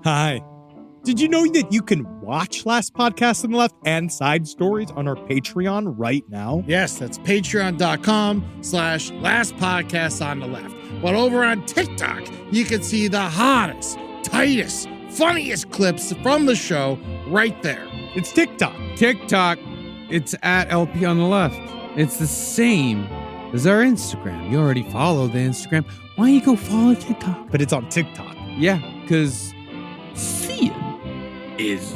Hi. Did you know that you can watch Last Podcast on the Left and side stories on our Patreon right now? Yes, that's patreon.com/Last Podcast on the Left. But over on TikTok, you can see the hottest, tightest, funniest clips from the show right there. It's TikTok. TikTok, it's at LP on the Left. It's the same as our Instagram. You already follow the Instagram. Why don't you go follow TikTok? But it's on TikTok. Yeah, because seeing is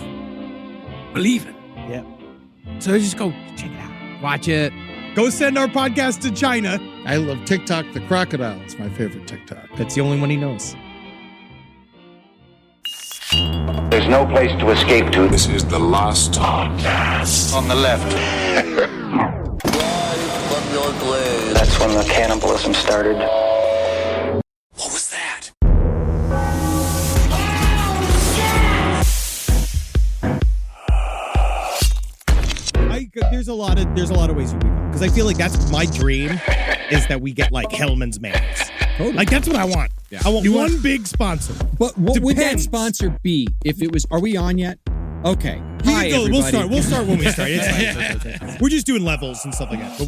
believing. Yeah. So just go check it out. Watch it. Go send our podcast to China. I love TikTok the Crocodile. It's my favorite TikTok. That's the only one he knows. There's no place to escape to. This is the Last Podcast On the Left. That's when the cannibalism started. What was that? There's a lot of ways we go. Because I feel like that's my dream is that we get like Hellman's mayonnaise. Totally. Like that's what I want. Yeah. I want one big sponsor. But what would that Depends. sponsor be if it was? Are we on yet? Okay. Hi, everybody. We'll start when we start. It's fine. We're just doing levels and stuff like that. But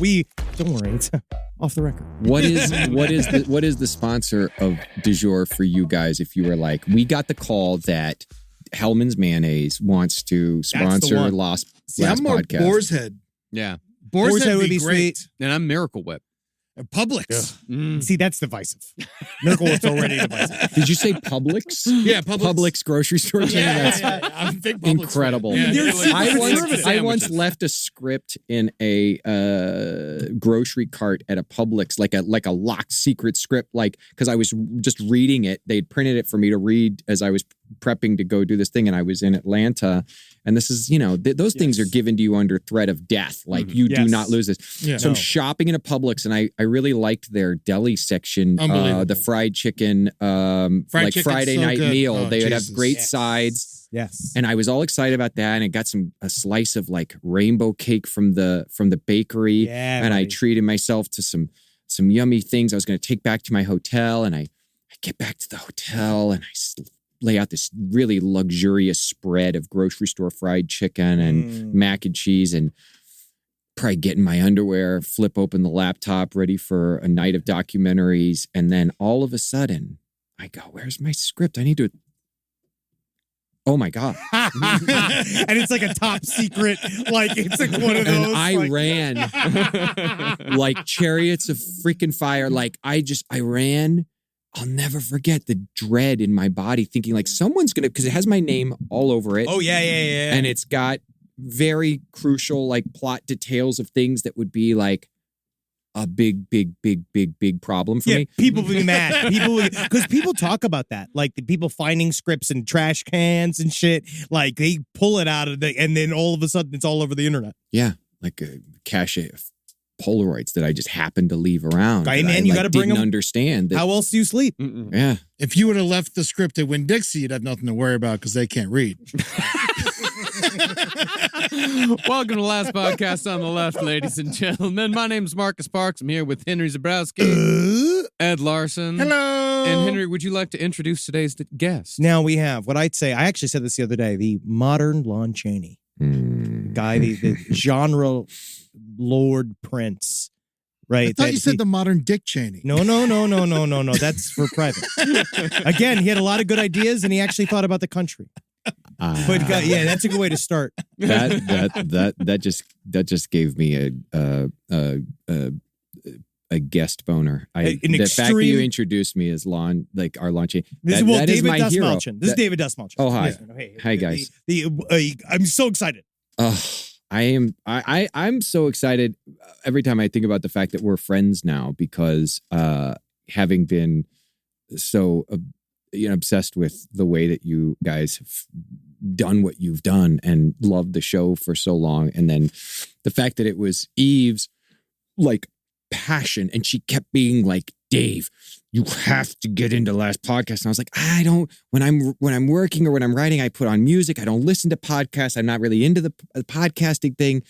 don't worry, it's off the record. What is the sponsor of du jour for you guys? If you were like, we got the call that Hellman's Mayonnaise wants to sponsor Last I'm more Podcast. Boar's Head. Yeah. Boar's Head would be great. sweet. And I'm Miracle Whip. Publix. See, that's divisive. Miracle Whip's already divisive. Did you say Publix? Yeah, Publix grocery store chain. That's I'm a big Publix incredible. fan. Yeah, I once left a script in a grocery cart at a Publix, like a locked secret script, because I was just reading it. They'd printed it for me to read as I was prepping to go do this thing, and I was in Atlanta. And this is, those things are given to you under threat of death. Like, you do not lose this. Yeah. So I'm shopping in a Publix, and I really liked their deli section, the fried chicken, Friday night meal. Oh, they would have Jesus. great sides. Yes. And I was all excited about that. And I got a slice of like rainbow cake from the bakery. Yeah, and I buddy. treated myself to some yummy things I was going to take back to my hotel. And I get back to the hotel and I lay out this really luxurious spread of grocery store fried chicken and mac and cheese, and probably get in my underwear, flip open the laptop, ready for a night of documentaries. And then all of a sudden I go, where's my script? I need to, oh my God. And it's like a top secret, like it's like one of those. And I ran like chariots of freaking fire. Like I ran. I'll never forget the dread in my body, thinking like someone's going to, because it has my name all over it. Oh, yeah. And it's got very crucial like plot details of things that would be like a big problem for me. People will be mad. Because people talk about that. Like the people finding scripts in trash cans and shit. Like they pull it out of and then all of a sudden it's all over the internet. Yeah. Like a cache of Polaroids that I just happened to leave around. Hey, man, you got to bring didn't them. understand that. How else do you sleep? Yeah. If you would have left the script at Winn-Dixie, you'd have nothing to worry about because they can't read. Welcome to Last Podcast on the Left, ladies and gentlemen. My name's Marcus Parks. I'm here with Henry Zabrowski, Ed Larson. Hello. And Henry, would you like to introduce today's guest? Now we have what I'd say. I actually said this the other day. The modern Lon Chaney guy, the genre Lord Prince, right? I thought you said the modern Dick Cheney. No. That's for private. Again, he had a lot of good ideas, and he actually thought about the country. But yeah, that's a good way to start. That just gave me a guest boner. The fact that you introduced me as Lon, like our Lon Chaney. That David is my hero. Dastmalchian. This is David Dastmalchian. Oh, hi. Hey, Hi, guys. I'm so excited. I'm so excited every time I think about the fact that we're friends now, because having been so obsessed with the way that you guys have done what you've done and loved the show for so long, and then the fact that it was Eve's like passion, and she kept being like, Dave, you have to get into Last Podcast. And I was like, I don't, when I'm working or when I'm writing, I put on music. I don't listen to podcasts. I'm not really into the podcasting thing.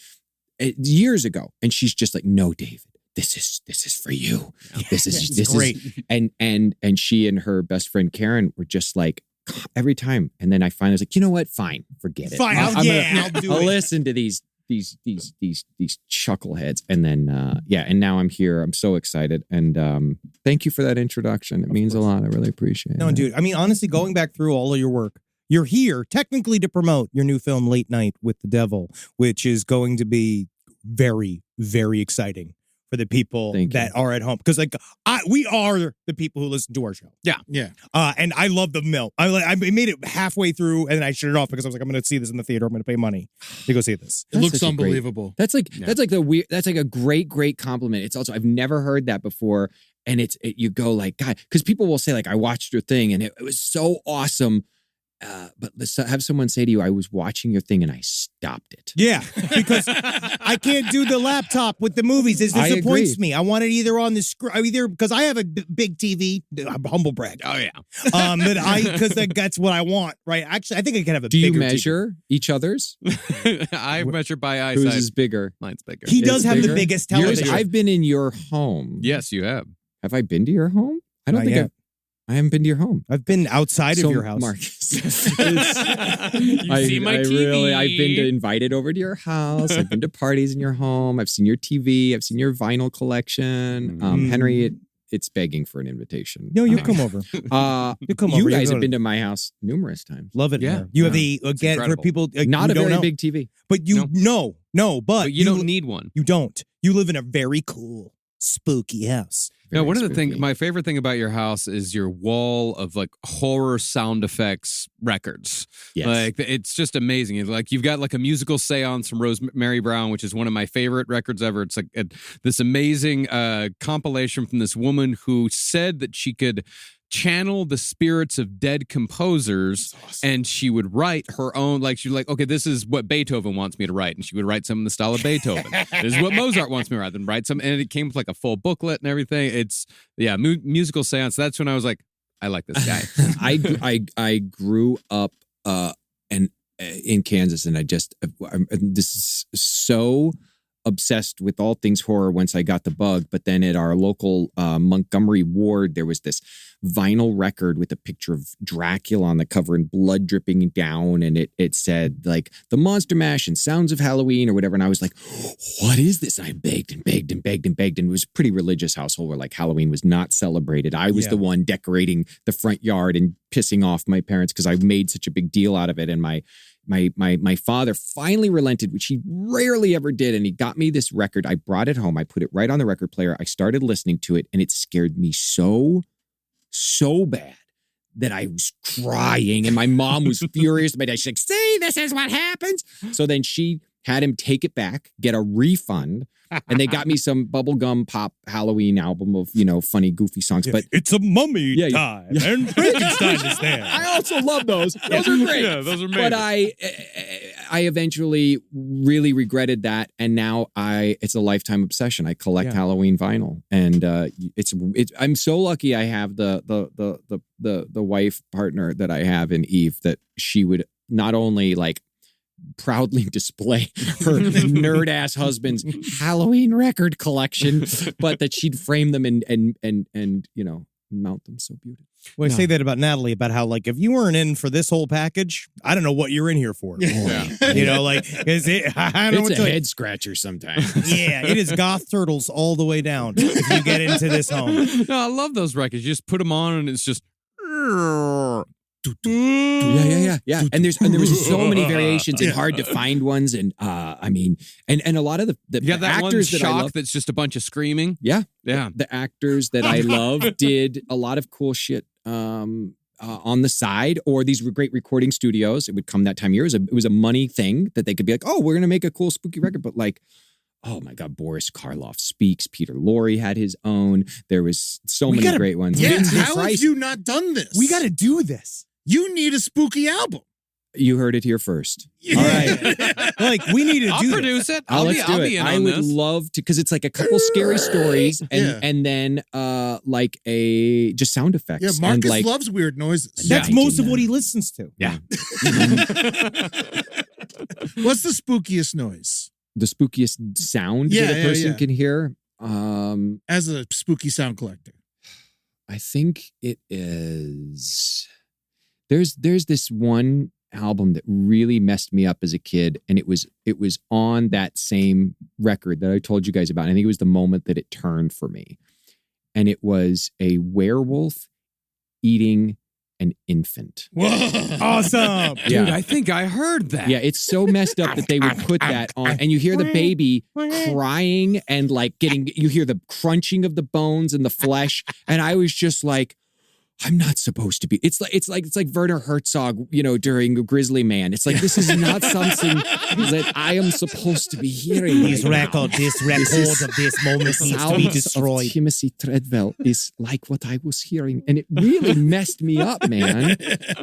Years ago. And she's just like, no, David, this is for you. This is great. And she and her best friend Karen were just like every time. And then I finally was like, you know what? Fine, forget it. Fine, I'll do I'll it. listen to these chuckleheads. And then and now I'm here. I'm so excited. And thank you for that introduction. It means a lot. I really appreciate it. No, dude. I mean, honestly, going back through all of your work, you're here technically to promote your new film, Late Night with the Devil, which is going to be very, very exciting for the people that are at home. Because we are the people who listen to our show. Yeah. And I love the mill. I made it halfway through and then I shut it off because I was like, I'm going to see this in the theater. I'm going to pay money to go see this. It looks unbelievable. That's like a great compliment. It's also, I've never heard that before. And you go like, God, because people will say like, I watched your thing and it was so awesome. But let's have someone say to you, I was watching your thing and I stopped it. Yeah, because I can't do the laptop with the movies. It disappoints me. I want it either on the screen, either because I have a big TV. Humble brag. Oh yeah. Because that's what I want. Right. Actually, I think I can have a. Do you bigger measure TV. Each other's? I measure by eyesight. Whose is bigger? Mine's bigger. He does have the biggest television. I've been in your home. Yes, you have. Have I been to your home? I don't think I haven't been to your home. I've been outside of your house. Marcus. You see my TV. I've been invited over to your house. I've been to parties in your home. I've seen your TV. I've seen your vinyl collection. Henry, it's begging for an invitation. No, you come over. You guys have been to my house numerous times. Love it. Yeah. You have for people not a very know. big TV, but you but you don't need one. You don't. You live in a very cool, spooky house. No, one of the things, my favorite thing about your house is your wall of like horror sound effects records. Yes. Like it's just amazing. It's like you've got like a musical seance from Rosemary Brown, which is one of my favorite records ever. It's like this amazing compilation from this woman who said that she could channel the spirits of dead composers, and she would write her own, like she'd like, okay, this is what Beethoven wants me to write, and she would write some in the style of Beethoven. This is what Mozart wants me to write, then write some, and it came with like a full booklet and everything. It's musical seance. That's when I was like, I like this guy. I grew up in Kansas, and this is so obsessed with all things horror once I got the bug. But then at our local Montgomery ward, there was this vinyl record with a picture of Dracula on the cover and blood dripping down. And it said like the Monster Mash and Sounds of Halloween or whatever. And I was like, what is this? And I begged and begged and begged and begged. And it was a pretty religious household where like Halloween was not celebrated. I was the one decorating the front yard and pissing off my parents because I made such a big deal out of it. And my father finally relented, which he rarely ever did. And he got me this record. I brought it home. I put it right on the record player. I started listening to it, and it scared me so bad that I was crying. And my mom was furious. My dad, she's like, see, this is what happens. So then she had him take it back, get a refund. And they got me some bubblegum pop Halloween album of, funny, goofy songs. But it's a mummy time. And Frankenstein is there. I also love those. Those are great. Yeah, those are amazing. But I eventually really regretted that. And now it's a lifetime obsession. I collect Halloween vinyl. And I'm so lucky I have the wife partner that I have in Eve, that she would not only like proudly display her nerd ass husband's Halloween record collection, but that she'd frame them and mount them so beautifully. Well, I say that about Natalie, about how like if you weren't in for this whole package, I don't know what you're in here for. Yeah. Is it? I don't know. It's a head scratcher sometimes. Yeah, it is Goth Turtles all the way down. If you get into this home, No, I love those records. You just put them on, and it's just. Yeah. And there was so many variations and hard to find ones. And and a lot of the You got that actors one that I shock love, that's just a bunch of screaming. yeah, Yeah. the actors that I love did a lot of cool shit on the side, or these were great recording studios. It would come that time of year. It was a money thing that they could be like, oh, we're gonna make a cool spooky record, but like, oh my God, Boris Karloff Speaks. Peter Lorre had his own. There was so many great ones. Yeah, Vincent how have Price. you not done this? we got to do this. You need a spooky album. You heard it here first. All right, like we need to I'll do this. produce it. Let's do I'll it. be in I on would this. love to, because it's like a couple scary stories and then like a just sound effects. Yeah, Marcus and like, loves weird noises. That's Yeah, most of yeah. what he listens to. Yeah. What's the spookiest noise? the spookiest sound Yeah, that a person yeah. can hear. As a spooky sound collector. I think it is. There's this one album that really messed me up as a kid, and it was on that same record that I told you guys about. I think it was the moment that it turned for me. And it was a werewolf eating an infant. Awesome. Dude, I think I heard that. Yeah, it's so messed up that they would put that on, and you hear the baby crying and like you hear the crunching of the bones and the flesh, and I was just like, I'm not supposed to be. It's like Werner Herzog, during Grizzly Man. It's like, this is not something that I am supposed to be hearing. This record of this moment needs to be destroyed. Timothy Treadwell is like what I was hearing, and it really messed me up, man.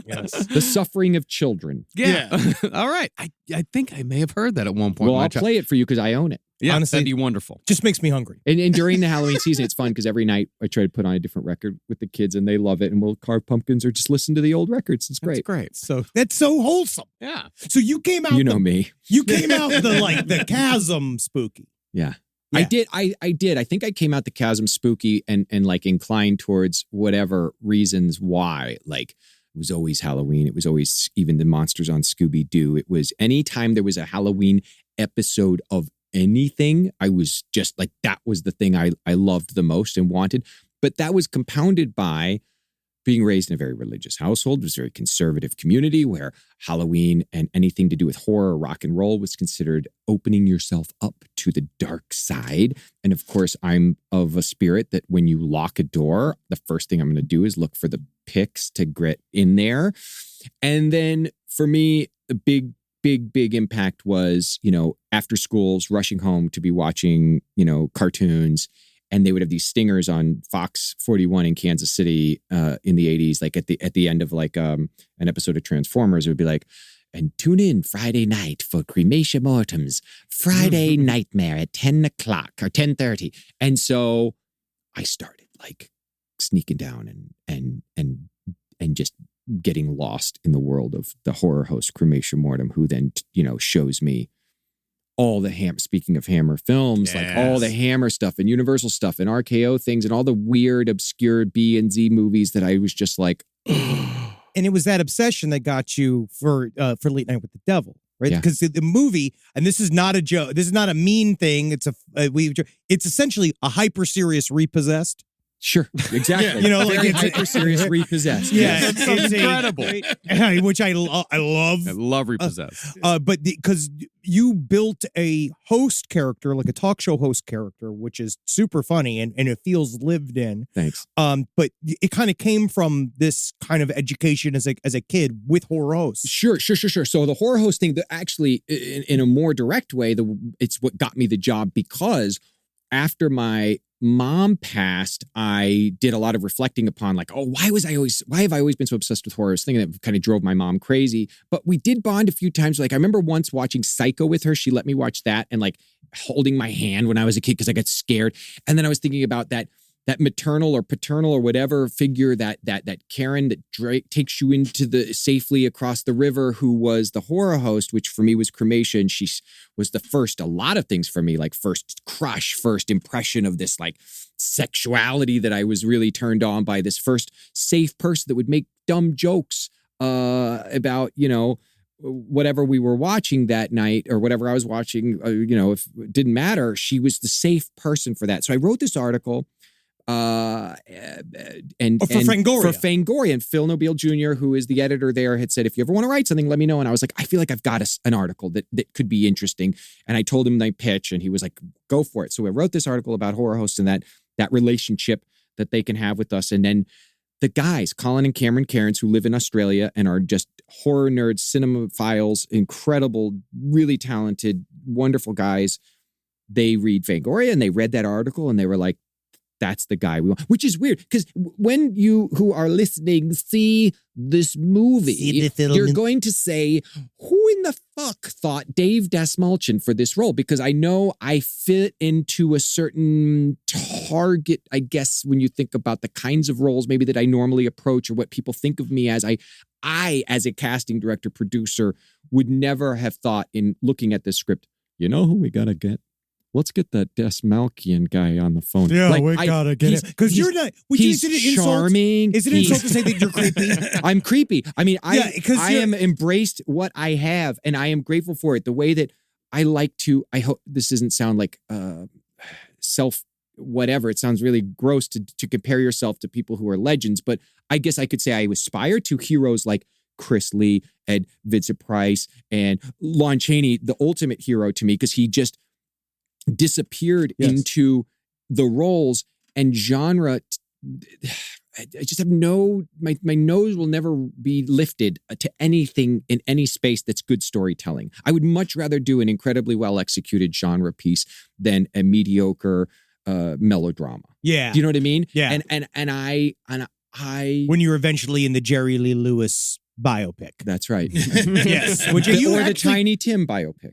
Yes. The suffering of children. Yeah. All right. I think I may have heard that at one point. Well, I'll play it for you because I own it. Yeah, Honestly, that'd be wonderful. Just makes me hungry. And during the Halloween season, it's fun because every night I try to put on a different record with the kids, and they love it. And we'll carve pumpkins or just listen to the old records. It's great. That's great. So that's so wholesome. Yeah. So you came out. You know me. You came out the chasm spooky. Yeah. Yeah. I did. I think I came out the chasm spooky and like inclined towards whatever reasons why. Like, it was always Halloween. It was always even the monsters on Scooby-Doo. It was anytime there was a Halloween episode of anything, I was just like, that was the thing I loved the most and wanted. But that was compounded by being raised in a very religious household. It was a very conservative community where Halloween and anything to do with horror, rock and roll was considered opening yourself up to the dark side. And of course, I'm of a spirit that when you lock a door, the first thing I'm going to do is look for the picks to get in there. And then for me, the big impact was, after schools, rushing home to be watching, cartoons. And they would have these stingers on Fox 41 in Kansas City in the 80s, like at the end of like an episode of Transformers. It would be like, and tune in Friday night for Cremation Mortem's Friday Nightmare at 10 o'clock or 10:30. And so I started like sneaking down and just getting lost in the world of the horror host Cremation Mortem, who then, shows me all the speaking of Hammer films, like all the Hammer stuff and Universal stuff and RKO things and all the weird, obscure B and Z movies that I was just like, And it was that obsession that got you for Late Night with the Devil, right? Yeah. Because the movie, and this is not a joke, this is not a mean thing. It's it's essentially a hyper serious Repossessed. Sure, exactly. Like very it's hyper serious Repossessed. Yeah, It's incredible. Which I love. I love Repossessed. But because you built a host character, like a talk show host character, which is super funny and it feels lived in. Thanks. But it kind of came from this kind of education as a kid with horror hosts. Sure. So the horror host thing, actually, in a more direct way, it's what got me the job, because after my mom passed, I did a lot of reflecting upon like, why have I always been so obsessed with horror? I was thinking that kind of drove my mom crazy. But we did bond a few times. Like I remember once watching Psycho with her. She let me watch that and like holding my hand when I was a kid because I got scared. And then I was thinking about that maternal or paternal or whatever figure that Karen that takes you into the safely across the river, who was the horror host, which for me was Cremation. She was the first, a lot of things for me, like first crush, first impression of this like sexuality that I was really turned on by, this first safe person that would make dumb jokes about, whatever we were watching that night or whatever I was watching, if it didn't matter, she was the safe person for that. So I wrote this article for Fangoria, and Phil Nobile Jr., who is the editor there, had said, if you ever want to write something, let me know. And I was like, I feel like I've got an article that could be interesting. And I told him my pitch, and he was like, go for it. So I wrote this article about horror hosts and that relationship that they can have with us. And then the guys, Colin and Cameron Cairns, who live in Australia and are just horror nerds, cinemaphiles, incredible, really talented, wonderful guys. They read Fangoria and they read that article and they were like, that's the guy we want, which is weird because when you who are listening see this movie, you're going to say, who in the fuck thought Dave Dastmalchian for this role? Because I know I fit into a certain target, I guess, when you think about the kinds of roles maybe that I normally approach or what people think of me as. I as a casting director, producer, would never have thought in looking at this script, you know who we got to get? let's get that Dastmalchian guy on the phone. Yeah, like, we gotta get it. Because you're not. He's charming. Is it an insult to say that you're creepy? I'm creepy. I mean, I am embraced what I have, and I am grateful for it. The way that I like to. I hope this doesn't sound like self whatever. It sounds really gross to compare yourself to people who are legends, but I guess I could say I aspire to heroes like Chris Lee and Vincent Price and Lon Chaney, the ultimate hero to me, because he just disappeared into the roles and genre. I just have my nose will never be lifted to anything in any space that's good storytelling. I would much rather do an incredibly well executed genre piece than a mediocre melodrama. Yeah. Do you know what I mean? Yeah. And I when you're eventually in the Jerry Lee Lewis biopic. That's right. Yes. Or the Tiny Tim biopic.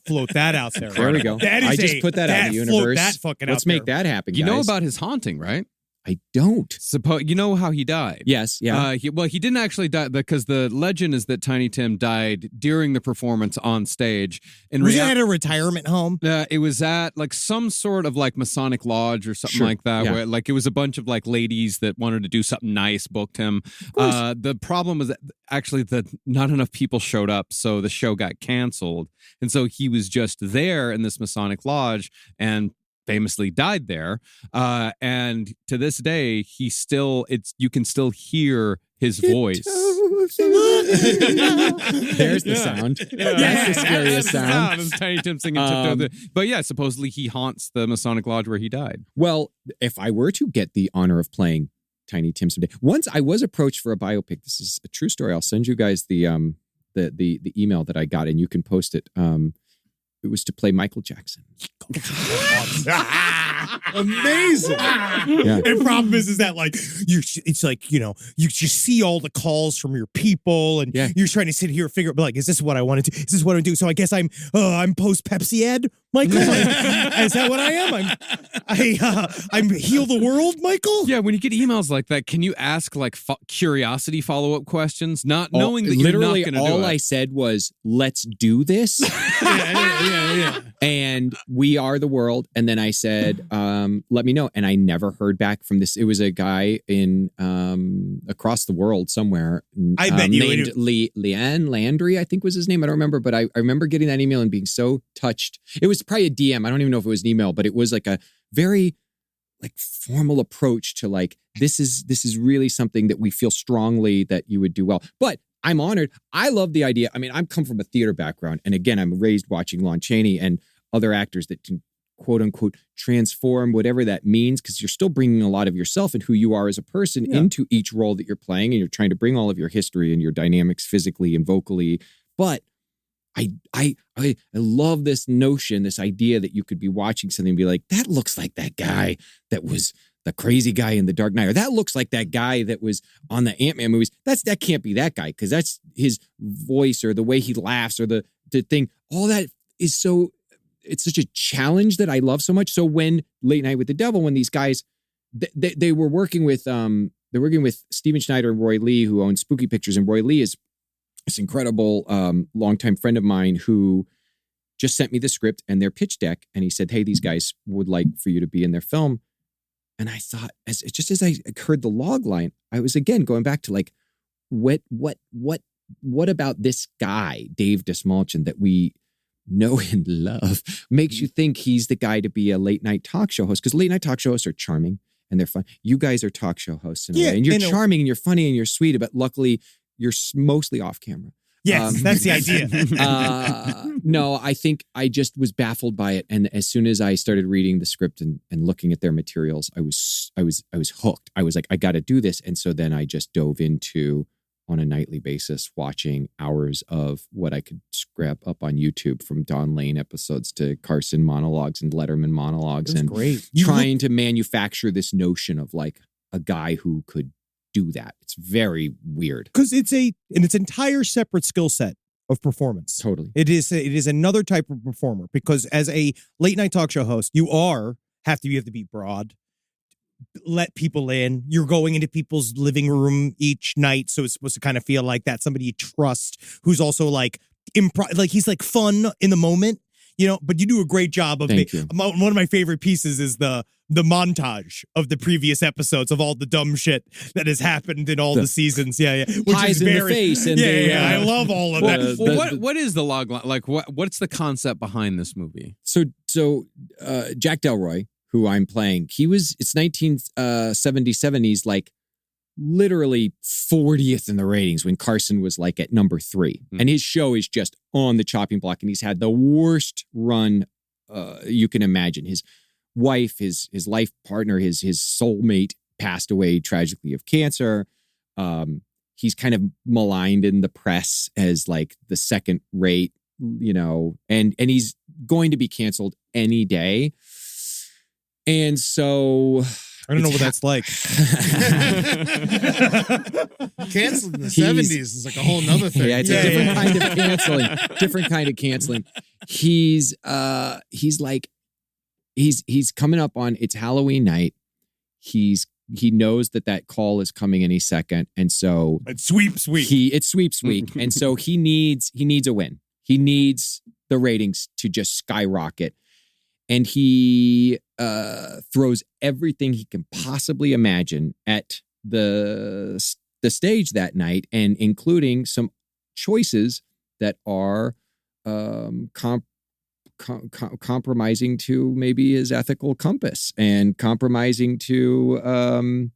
Float that out there. There we go. I just put that out in the universe. That fucking Let's make that happen, guys. You know about his haunting, right? I don't. You know how he died? Yes, yeah. He didn't actually die because the legend is that Tiny Tim died during the performance on stage. Was it at a retirement home? It was at like some sort of like Masonic lodge or something like that. Yeah. Where like it was a bunch of like ladies that wanted to do something nice, booked him. The problem was that actually that not enough people showed up, so the show got canceled, and so he was just there in this Masonic lodge and famously died there, and to this day you can still hear his voice. There's the sound. That's the scariest sound. It's Tiny Tim singing but yeah, supposedly he haunts the Masonic lodge where he died. Well, if I were to get the honor of playing Tiny Tim someday, once I was approached for a biopic. This is a true story. I'll send you guys the email that I got, and you can post it. It was to play Michael Jackson. Amazing. Yeah. And problem is that like it's like, you know, you just see all the calls from your people and you're trying to sit here and figure out like, is this what I want to do? Is this what I do? So I guess I'm post Pepsi ad, Michael. Is that what I am? I'm heal the world, Michael. Yeah, when you get emails like that, can you ask like curiosity follow-up questions, not knowing that you're not going to do it? All I said was, "Let's do this." Yeah. And we are the world. And then I said, let me know. And I never heard back from this. It was a guy in across the world somewhere. I bet you named Leanne Landry, I think was his name. I don't remember, but I remember getting that email and being so touched. It was probably a DM. I don't even know if it was an email, but it was like a very like formal approach to like, this is really something that we feel strongly that you would do well. But I'm honored. I love the idea. I mean, I'm come from a theater background. And again, I'm raised watching Lon Chaney and other actors that can quote unquote transform whatever that means, because you're still bringing a lot of yourself and who you are as a person into each role that you're playing. And you're trying to bring all of your history and your dynamics physically and vocally. But I love this notion, this idea that you could be watching something and be like, that looks like that guy that was the crazy guy in The Dark Knight, or that looks like that guy that was on the Ant-Man movies. That can't be that guy, because that's his voice or the way he laughs or the thing. All that is so, it's such a challenge that I love so much. So when Late Night with the Devil, when these guys, they were working with Steven Schneider and Roy Lee, who owns Spooky Pictures, and Roy Lee is this incredible longtime friend of mine who just sent me the script and their pitch deck, and he said, "Hey, these guys would like for you to be in their film." And I thought, as I heard the log line, I was again going back to like, what about this guy, Dave Dastmalchian, that we know and love, makes you think he's the guy to be a late night talk show host? Because late night talk show hosts are charming and they're fun. You guys are talk show hosts in a way, and you're charming and you're funny and you're sweet, but luckily you're mostly off camera. Yes, that's the idea. No, I think I just was baffled by it, and as soon as I started reading the script and looking at their materials, I was hooked. I was like, I got to do this, and so then I just dove into, on a nightly basis, watching hours of what I could scrap up on YouTube, from Don Lane episodes to Carson monologues and Letterman monologues, and great. Trying to manufacture this notion of like a guy who could do that. It's very weird, because it's an entire separate skill set of performance. Totally. It is another type of performer, because as a late night talk show host, you have to be broad, let people in. You're going into people's living room each night, so it's supposed to kind of feel like that somebody you trust, who's also like like he's like fun in the moment. but you do a great job of Thank you. One of my favorite pieces is the montage of the previous episodes of all the dumb shit that has happened in all the seasons. Yeah. Which pies is in the face. And I love all of that. Well, what is the log line? Like, what's the concept behind this movie? So Jack Delroy, who I'm playing, it's 1977. He's like literally 40th in the ratings when Carson was like at number 3. And his show is just on the chopping block, and he's had the worst run you can imagine. His wife, his life partner, his soulmate passed away tragically of cancer. He's kind of maligned in the press as like the second rate, and he's going to be canceled any day. And so I don't know what that's like. Canceled in the 70s is like a whole nother thing. Yeah, it's a different kind of canceling. Different kind of canceling. He's coming up on, it's Halloween night. He knows that call is coming any second, and so it's sweeps week. It's sweeps week, and so he needs a win. He needs the ratings to just skyrocket. And he throws everything he can possibly imagine at the stage that night, and including some choices that are compromising to maybe his ethical compass, and compromising to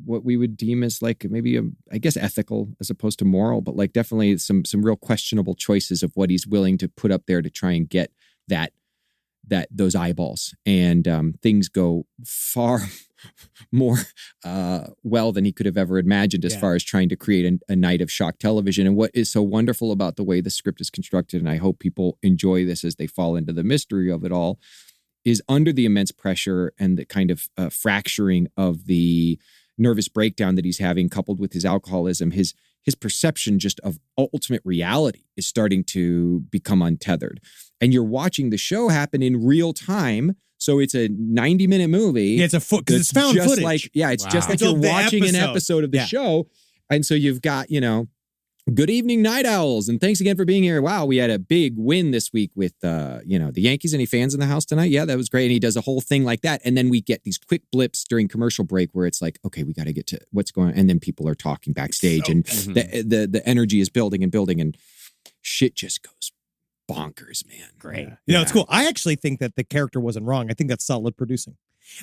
what we would deem as like maybe I guess ethical as opposed to moral, but like definitely some real questionable choices of what he's willing to put up there to try and get those eyeballs. And things go far more well than he could have ever imagined as far as trying to create a night of shock television. And what is so wonderful about the way the script is constructed, and I hope people enjoy this as they fall into the mystery of it all, is under the immense pressure and the kind of fracturing of the nervous breakdown that he's having, coupled with his alcoholism, his perception just of ultimate reality is starting to become untethered. And you're watching the show happen in real time. So it's a 90-minute movie. Yeah, it's because it's found just footage. It's just like you're watching an episode of the show. And so you've got, good evening, Night Owls, and thanks again for being here. Wow, we had a big win this week with, the Yankees. Any fans in the house tonight? Yeah, that was great. And he does a whole thing like that. And then we get these quick blips during commercial break where it's like, okay, we got to get to what's going on. And then people are talking backstage, and the energy is building and building, and shit just goes bonkers, man. Great. It's cool. I actually think that the character wasn't wrong. I think that's solid producing.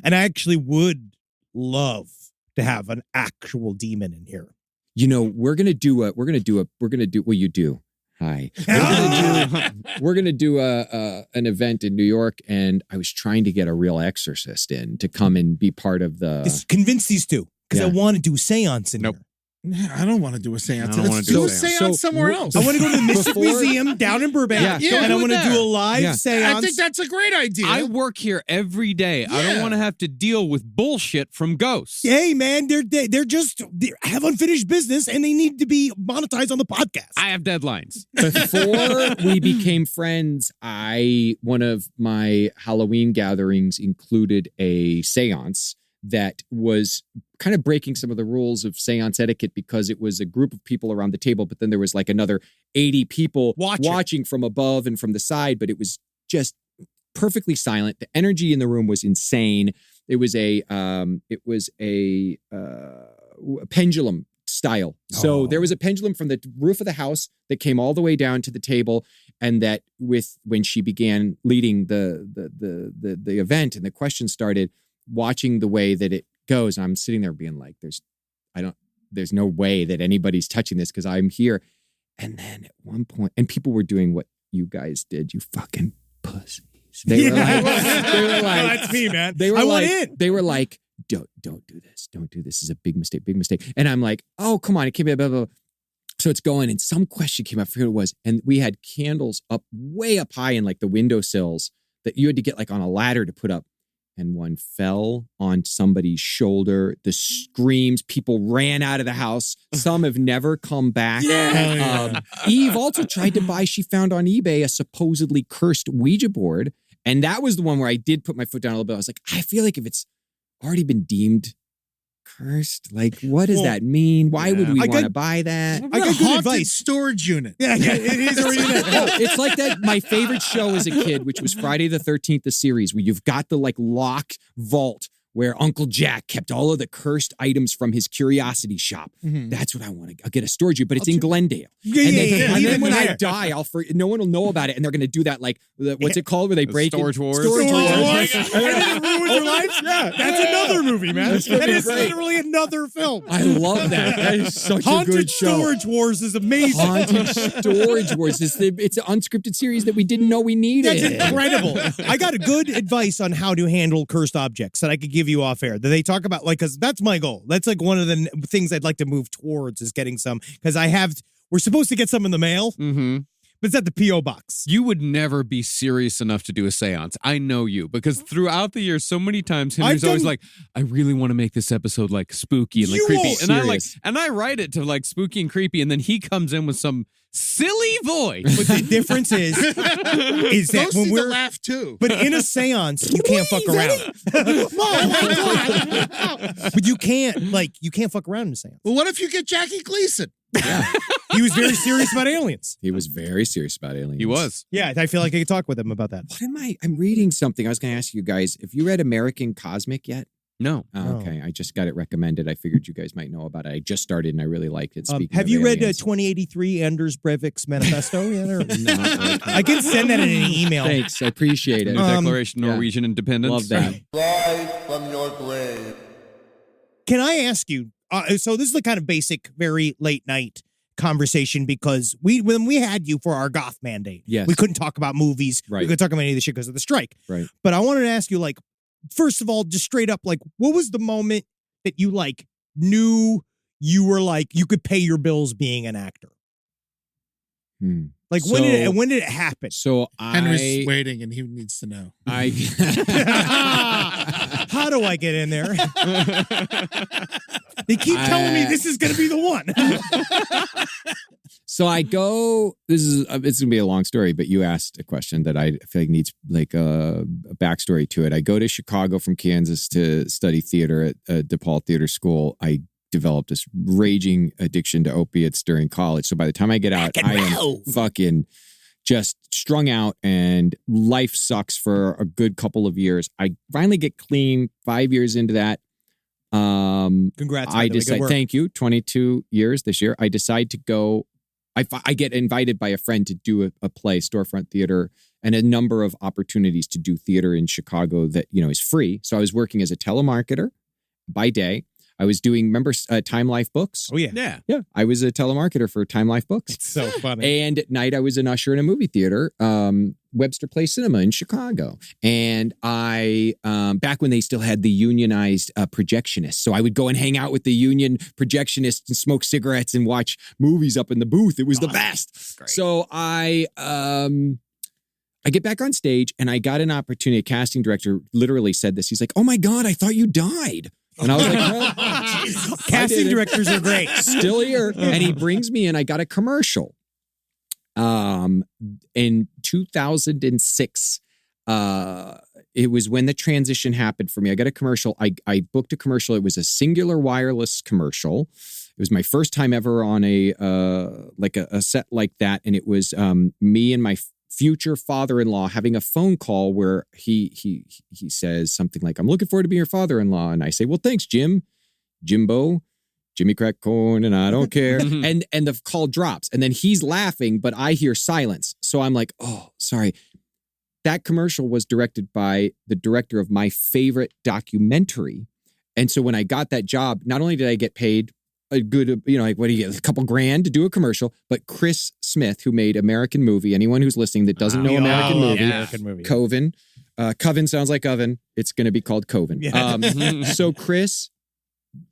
And I actually would love to have an actual demon in here. We're gonna do what you do. Hi. We're gonna do an event in New York, and I was trying to get a real exorcist in to come and be part of the. Just convince these two, because I want to do seance in here. I don't want to do a seance. Let's do a seance somewhere else. I want to go to the Mystic Museum down in Burbank, and I want to do a live seance. I think that's a great idea. I work here every day. I don't want to have to deal with bullshit from ghosts. Hey, man, they have unfinished business, and they need to be monetized on the podcast. I have deadlines. Before we became friends, one of my Halloween gatherings included a seance that was kind of breaking some of the rules of seance etiquette, because it was a group of people around the table, but then there was like another 80 people watching from above and from the side, but it was just perfectly silent. The energy in the room was insane. It was a pendulum style. So there was a pendulum from the roof of the house that came all the way down to the table, and that when she began leading the event and the questions started, watching the way that it goes, I'm sitting there being like, there's no way that anybody's touching this because I'm here. And then at one point, and people were doing what you guys did, you fucking pussies. They were like, that's me, man. I want in. They were like, don't do this. Don't do this. This is a big mistake. And I'm like, oh, come on. It came blah, blah, blah. So it's going, and some question came up, I forget what it was. And we had candles up way up high in like the windowsills that you had to get like on a ladder to put up. And one fell on somebody's shoulder. The screams, people ran out of the house. Some have never come back. Eve also tried to buy, she found on eBay a supposedly cursed Ouija board. And that was the one where I did put my foot down a little bit. I was like, I feel like if it's already been deemed cursed? Like, what does that mean? Why would we want to buy that? I got good advice. Storage unit. Yeah, it is already there. It's like that. My favorite show as a kid, which was Friday the 13th, the series, where you've got the like locked vault where Uncle Jack kept all of the cursed items from his curiosity shop. That's what I want to. I'll get a storage unit, but it's in Glendale. And then when I die, no one will know about it, and they're going to do that like what's it called where they break Storage Wars. Storage Wars. And then it ruins your life. Yeah, that's another movie, man. That is literally another film. I love that. That is such a good show. Haunted Storage Wars is amazing. Haunted Storage Wars. It's an unscripted series that we didn't know we needed. That's incredible. I got a good advice on how to handle cursed objects that I could give you off air. That they talk about, like, because that's my goal. That's like one of the things I'd like to move towards is getting some, because we're supposed to get some in the mail, but it's at the P.O. box. You would never be serious enough to do a seance. I know you, because throughout the years, so many times Henry's always like, I really want to make this episode like spooky and like creepy. And I write it to like spooky and creepy, and then he comes in with some silly voice. But the difference is that when we're laugh too. But in a seance, you can't fuck around. But you can't fuck around in a seance. Well, what if you get Jackie Gleason? Yeah. He was very serious about aliens. He was very serious about aliens. He was. Yeah, I feel like I could talk with him about that. What am I? I'm reading something. I was going to ask you guys, have you read American Cosmic yet? No. Oh, okay. I just got it recommended. I figured you guys might know about it. I just started and I really liked it. Speaking have you read aliens. 2083 Anders Breivik's manifesto yet? Or? No. I can send that in an email. Thanks. I appreciate it. The Declaration of Norwegian Independence. Love that. Rise from your grave. Can I ask you, so this is the kind of basic, very late night conversation, because when we had you for our goth mandate, yes, we couldn't talk about movies. Right. We couldn't talk about any of this shit because of the strike. Right. But I wanted to ask you, like, first of all, just straight up, like, what was the moment that you like knew you were like you could pay your bills being an actor? Like, when did it happen? So Henry's waiting and he needs to know. How do I get in there? They keep telling me this is going to be the one. So I go, it's going to be a long story, but you asked a question that I feel like needs like a backstory to it. I go to Chicago from Kansas to study theater at DePaul Theater School. I developed this raging addiction to opiates during college. So by the time I get out, I am fucking just strung out and life sucks for a good couple of years. I finally get clean 5 years into that. Congrats. I decide, thank you. 22 years this year. I decide to go. I get invited by a friend to do a play, storefront theater, and a number of opportunities to do theater in Chicago that, is free. So I was working as a telemarketer by day. I was doing, remember Time Life Books? Oh, yeah. Yeah. I was a telemarketer for Time Life Books. It's so funny. And at night, I was an usher in a movie theater, Webster Place Cinema in Chicago. And I, back when they still had the unionized projectionists. So I would go and hang out with the union projectionists and smoke cigarettes and watch movies up in the booth. It was the best. Great. So I get back on stage and I got an opportunity. A casting director literally said this. He's like, "Oh my God, I thought you died." And I was like, well, casting directors are great. Still here. And he brings me in. I got a commercial. In 2006, it was when the transition happened for me. I got a commercial. I booked a commercial. It was a Singular Wireless commercial. It was my first time ever on a set like that. And it was me and my future father-in-law having a phone call where he says something like, "I'm looking forward to being your father-in-law." And I say, "Well, thanks, Jimbo, Jimmy Crack Corn, and I don't care." and the call drops. And then he's laughing, but I hear silence. So I'm like, "Oh, sorry." That commercial was directed by the director of my favorite documentary. And so when I got that job, not only did I get paid a good, like, what do you get? A couple grand to do a commercial. But Chris Smith, who made American Movie, anyone who's listening that doesn't know American Movie, Coven. Coven sounds like oven. It's going to be called Coven. Yeah. So Chris,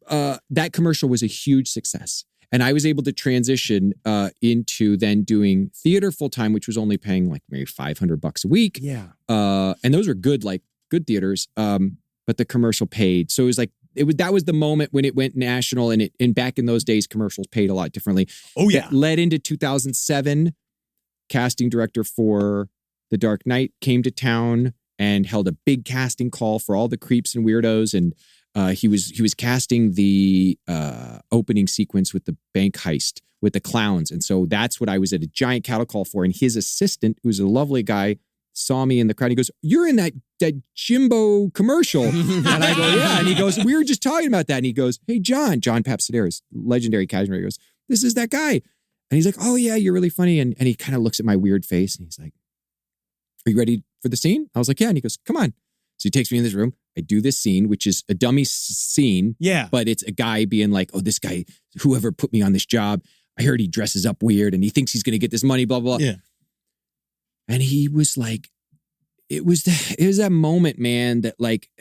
that commercial was a huge success. And I was able to transition into then doing theater full time, which was only paying like maybe $500 a week. Yeah. And those were good theaters. But the commercial paid. So it was like, that was the moment when it went national, and back in those days, commercials paid a lot differently. Oh, yeah. That led into 2007. Casting director for The Dark Knight came to town and held a big casting call for all the creeps and weirdos. And He was casting the opening sequence with the bank heist with the clowns. And so that's what I was at a giant cattle call for. And his assistant, who's a lovely guy, saw me in the crowd. He goes, "You're in that Jimbo commercial." And I go, "Yeah." And he goes, "We were just talking about that." And he goes, "Hey, John Papsideris, legendary casual." He goes, "This is that guy." And he's like, "Oh yeah, you're really funny." And he kind of looks at my weird face and he's like, "Are you ready for the scene?" I was like, "Yeah." And he goes, "Come on." So he takes me in this room. I do this scene, which is a dummy scene. Yeah. But it's a guy being like, "Oh, this guy, whoever put me on this job, I heard he dresses up weird and he thinks he's going to get this money, blah, blah, blah." Yeah. And he was like, it was that moment, man, that like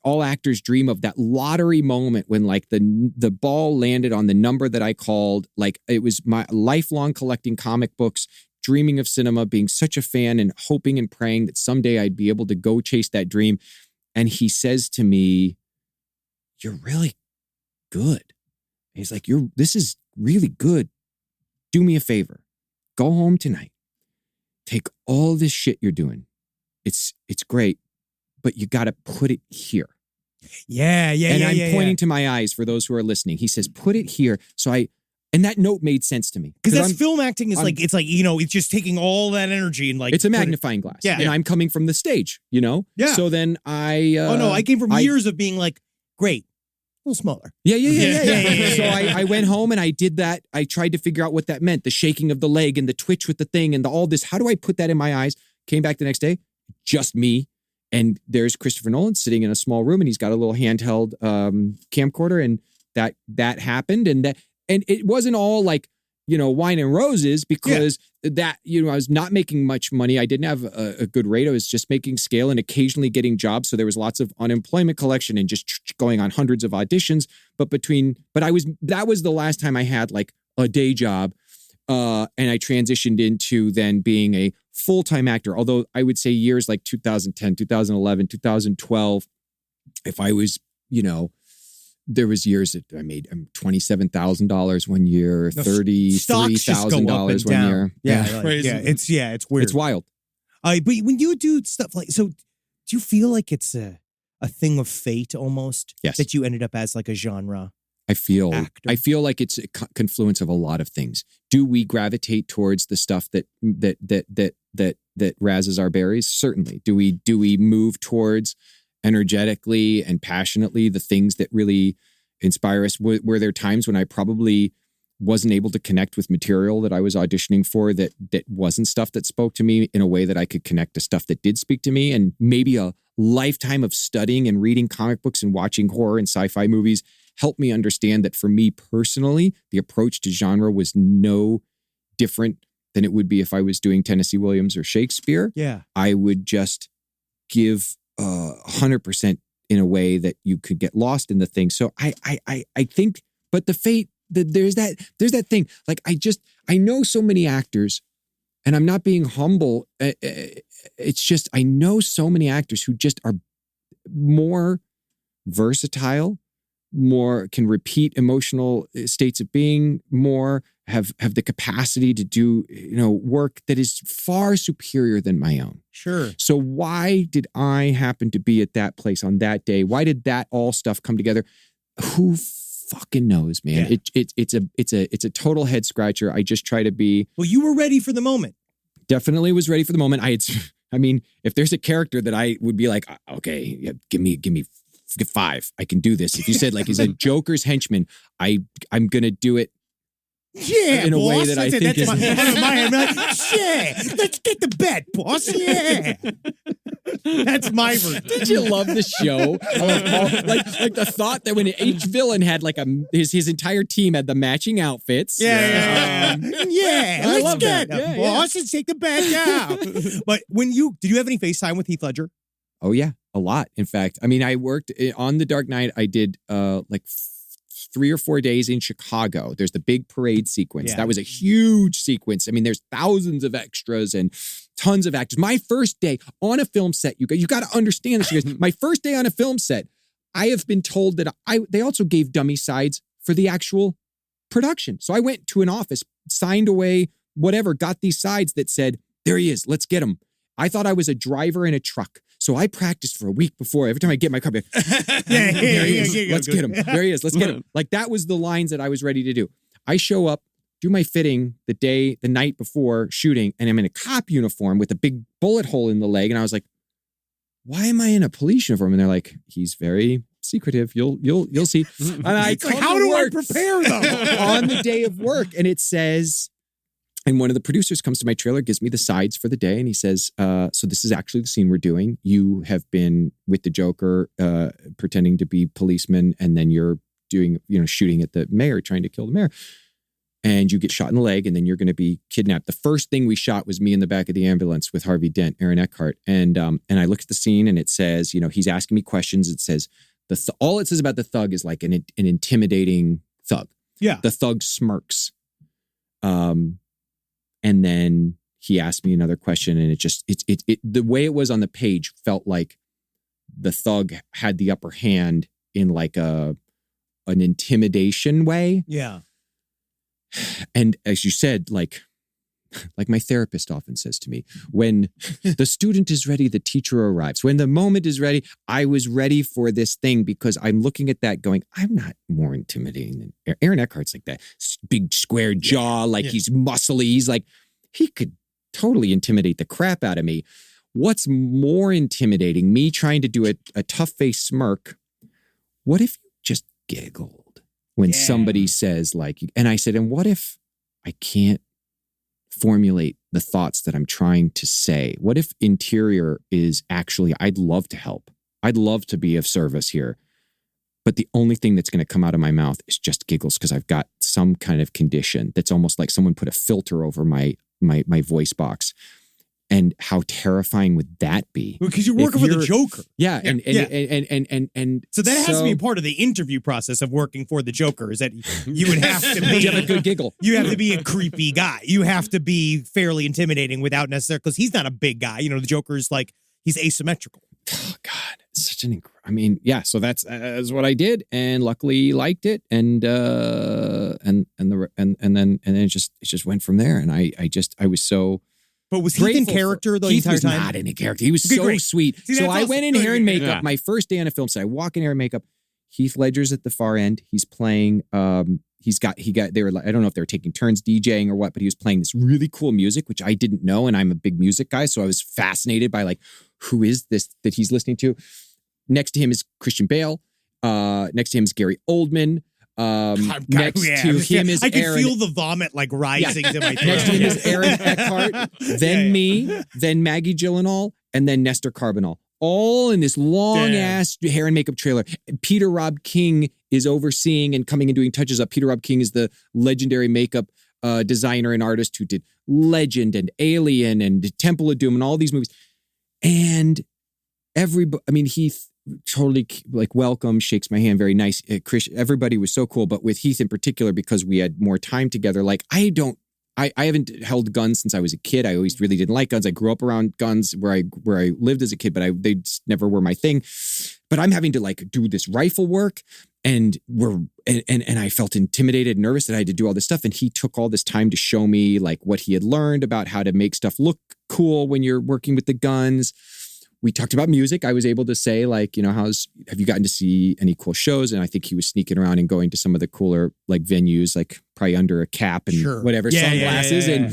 all actors dream of, that lottery moment when like the ball landed on the number that I called. Like it was my lifelong collecting comic books, dreaming of cinema, being such a fan and hoping and praying that someday I'd be able to go chase that dream. And he says to me, "You're really good." And he's like, "This is really good. Do me a favor. Go home tonight. Take all this shit you're doing. It's great, but you got to put it here." Yeah. And I'm pointing to my eyes for those who are listening. He says, "Put it here." And that note made sense to me. Because that's film acting is like, it's like, it's just taking all that energy and like. It's a magnifying glass. Yeah. And I'm coming from the stage, Yeah. So then I came from years of being like, great, a little smaller. Yeah. So I went home and I did that. I tried to figure out what that meant. The shaking of the leg and the twitch with the thing and all this. How do I put that in my eyes? Came back the next day, just me. And there's Christopher Nolan sitting in a small room and he's got a little handheld camcorder, and that happened. And it wasn't all like, wine and roses, because I was not making much money. I didn't have a good rate. I was just making scale and occasionally getting jobs. So there was lots of unemployment collection and just going on hundreds of auditions. But that was the last time I had like a day job. And I transitioned into then being a full-time actor. Although I would say years like 2010, 2011, 2012, if I was, there was years that I made $27,000 one year, $33,000 one year. Yeah, it's weird. It's wild. But when you do stuff like, so do you feel like it's a thing of fate almost? Yes. That you ended up as like a genre I feel like it's a confluence of a lot of things. Do we gravitate towards the stuff that razzes our berries? Certainly. Do we move towards energetically and passionately the things that really inspire us? Were there times when I probably wasn't able to connect with material that I was auditioning for that wasn't stuff that spoke to me in a way that I could connect to stuff that did speak to me? And maybe a lifetime of studying and reading comic books and watching horror and sci-fi movies helped me understand that for me personally, the approach to genre was no different than it would be if I was doing Tennessee Williams or Shakespeare. Yeah. I would just give 100% in a way that you could get lost in the thing. So I think, but the fate, there's that thing. Like I know so many actors, and I'm not being humble. It's just, I know so many actors who just are more versatile, more can repeat emotional states of being, more have the capacity to do work that is far superior than my own. Sure. So why did I happen to be at that place on that day? Why did that all stuff come together? Who fucking knows, man? Yeah. It's a total head scratcher. I just try to be. Well, you were ready for the moment. Definitely was ready for the moment. If there's a character that I would be like, okay, yeah, give me 5. I can do this. If you said like he's a Joker's henchman, I'm gonna do it. Yeah, in a boss. way that I think is. I'm like, yeah, let's get the bet, boss. Yeah, that's my version. Did you love the show? like the thought that when each villain had like his entire team had the matching outfits. Yeah. Let's get him, boss. Yeah. Let's take the bet down. But did you have any FaceTime with Heath Ledger? Oh yeah, a lot. In fact, I worked on The Dark Knight. I did 3 or 4 days in Chicago. There's the big parade sequence. Yeah. That was a huge sequence. There's thousands of extras and tons of actors. My first day on a film set, you got to understand this. My first day on a film set, I have been told that they also gave dummy sides for the actual production. So I went to an office, signed away, whatever, got these sides that said, there he is, let's get him. I thought I was a driver in a truck. So I practiced for a week before. Every time I get in my car, I'd be like, there he is. Let's get him. There he is. Let's get him. Like that was the lines that I was ready to do. I show up, do my fitting the night before shooting, and I'm in a cop uniform with a big bullet hole in the leg. And I was like, why am I in a police uniform? And they're like, he's very secretive. You'll see. And I It's like, how do I prepare though? on the day of work? And it says, and one of the producers comes to my trailer, gives me the sides for the day. And he says, so this is actually the scene we're doing. You have been with the Joker, pretending to be policeman. And then you're doing, shooting at the mayor, trying to kill the mayor. And you get shot in the leg, and then you're going to be kidnapped. The first thing we shot was me in the back of the ambulance with Harvey Dent, Aaron Eckhart. And I looked at the scene, and it says, he's asking me questions. It says, all it says about the thug is like an intimidating thug. Yeah. The thug smirks. And then he asked me another question, and it the way it was on the page felt like the thug had the upper hand in like an intimidation way. Yeah. And as you said, like my therapist often says to me, when the student is ready, the teacher arrives. When the moment is ready, I was ready for this thing because I'm looking at that going, I'm not more intimidating than Aaron Eckhart's like that big square jaw, he's muscly. He's like, he could totally intimidate the crap out of me. What's more intimidating, me trying to do a tough face smirk? What if you just giggled when somebody says and I said, and what if I can't formulate the thoughts that I'm trying to say? What if interior is actually, I'd love to help. I'd love to be of service here. But the only thing that's going to come out of my mouth is just giggles because I've got some kind of condition that's almost like someone put a filter over my voice box. And how terrifying would that be? Because you're working for the Joker. Yeah. And so that has to be a part of the interview process of working for the Joker, is that you would have to be you have a good giggle. You have to be a creepy guy. You have to be fairly intimidating without necessarily, because he's not a big guy. The Joker's he's asymmetrical. Oh God, it's such so that's what I did, and luckily liked it, and then it just went from there, and I was so. But was Heath in character the entire time? Heath was not in a character. He was so sweet. So I went in hair and makeup. My first day on a film set, I walk in hair and makeup. Heath Ledger's at the far end. He's playing. They were. I don't know if they were taking turns DJing or what, but he was playing this really cool music, which I didn't know, and I'm a big music guy, so I was fascinated by who is this that he's listening to. Next to him is Christian Bale. Next to him is Gary Oldman. Next to him is I can Aaron. feel the vomit rising to my throat. Next to him is Aaron Eckhart, then me, then Maggie Gyllenhaal, and then Nestor Carbonell. All in this long-ass hair and makeup trailer. Peter Rob King is overseeing and coming and doing touches up. Peter Rob King is the legendary makeup designer and artist who did Legend and Alien and Temple of Doom and all these movies. And Heath totally welcome, shakes my hand, very nice. Chris, everybody was so cool, but with Heath in particular, because we had more time together, I haven't held guns since I was a kid. I always really didn't like guns. I grew up around guns where I lived as a kid, but they just never were my thing. But I'm having to do this rifle work, and I felt intimidated, nervous that I had to do all this stuff. And he took all this time to show me what he had learned about how to make stuff look cool when you're working with the guns. We talked about music. I was able to say, have you gotten to see any cool shows? And I think he was sneaking around and going to some of the cooler venues, probably under a cap and whatever, sunglasses. And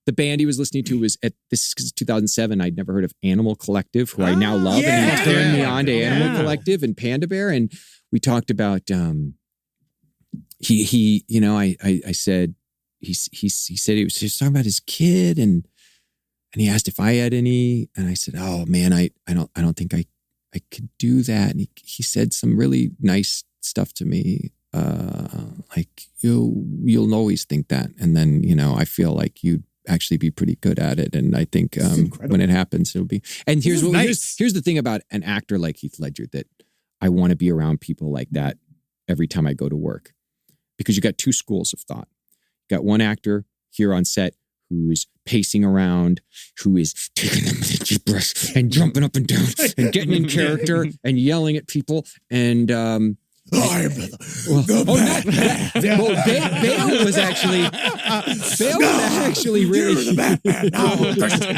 the band he was listening to was this is 2007. I'd never heard of Animal Collective, who I now love. And he turned me on to Animal Collective and Panda Bear. And we talked about, I said, he said he was talking about his kid, and he asked if I had any, and I said, "Oh man, I don't think I could do that." And he said some really nice stuff to me, you'll always think that, and then I feel like you'd actually be pretty good at it, and I think when it happens, it'll be. And here's the thing about an actor like Heath Ledger, that I want to be around people like that every time I go to work, because you got two schools of thought. You got one actor here on set who's pacing around, who is taking a deep breath and jumping up and down and getting in character and yelling at people. And I'm the Batman. Bale was actually really. You're the Batman. No, Christian.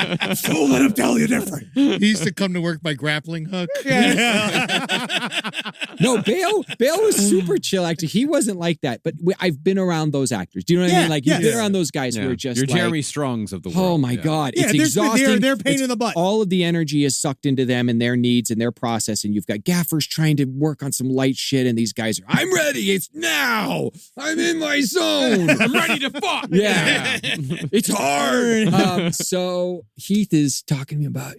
Don't let him tell you different. He used to come to work by grappling hook. No, Bale was super chill. Actually, he wasn't like that. But I've been around those actors. Do you know what I mean? Like you've been around those guys who are just You're like, Jeremy Strongs of the world. oh my God, it's exhausting. They're pain in the butt. All of the energy is sucked into them and their needs and their process. And you've got gaffers trying to work on some light shit, and these guys are, I'm ready. It's now. I'm in my zone. I'm ready to fuck. Yeah. It's hard. So Heath is talking to me about,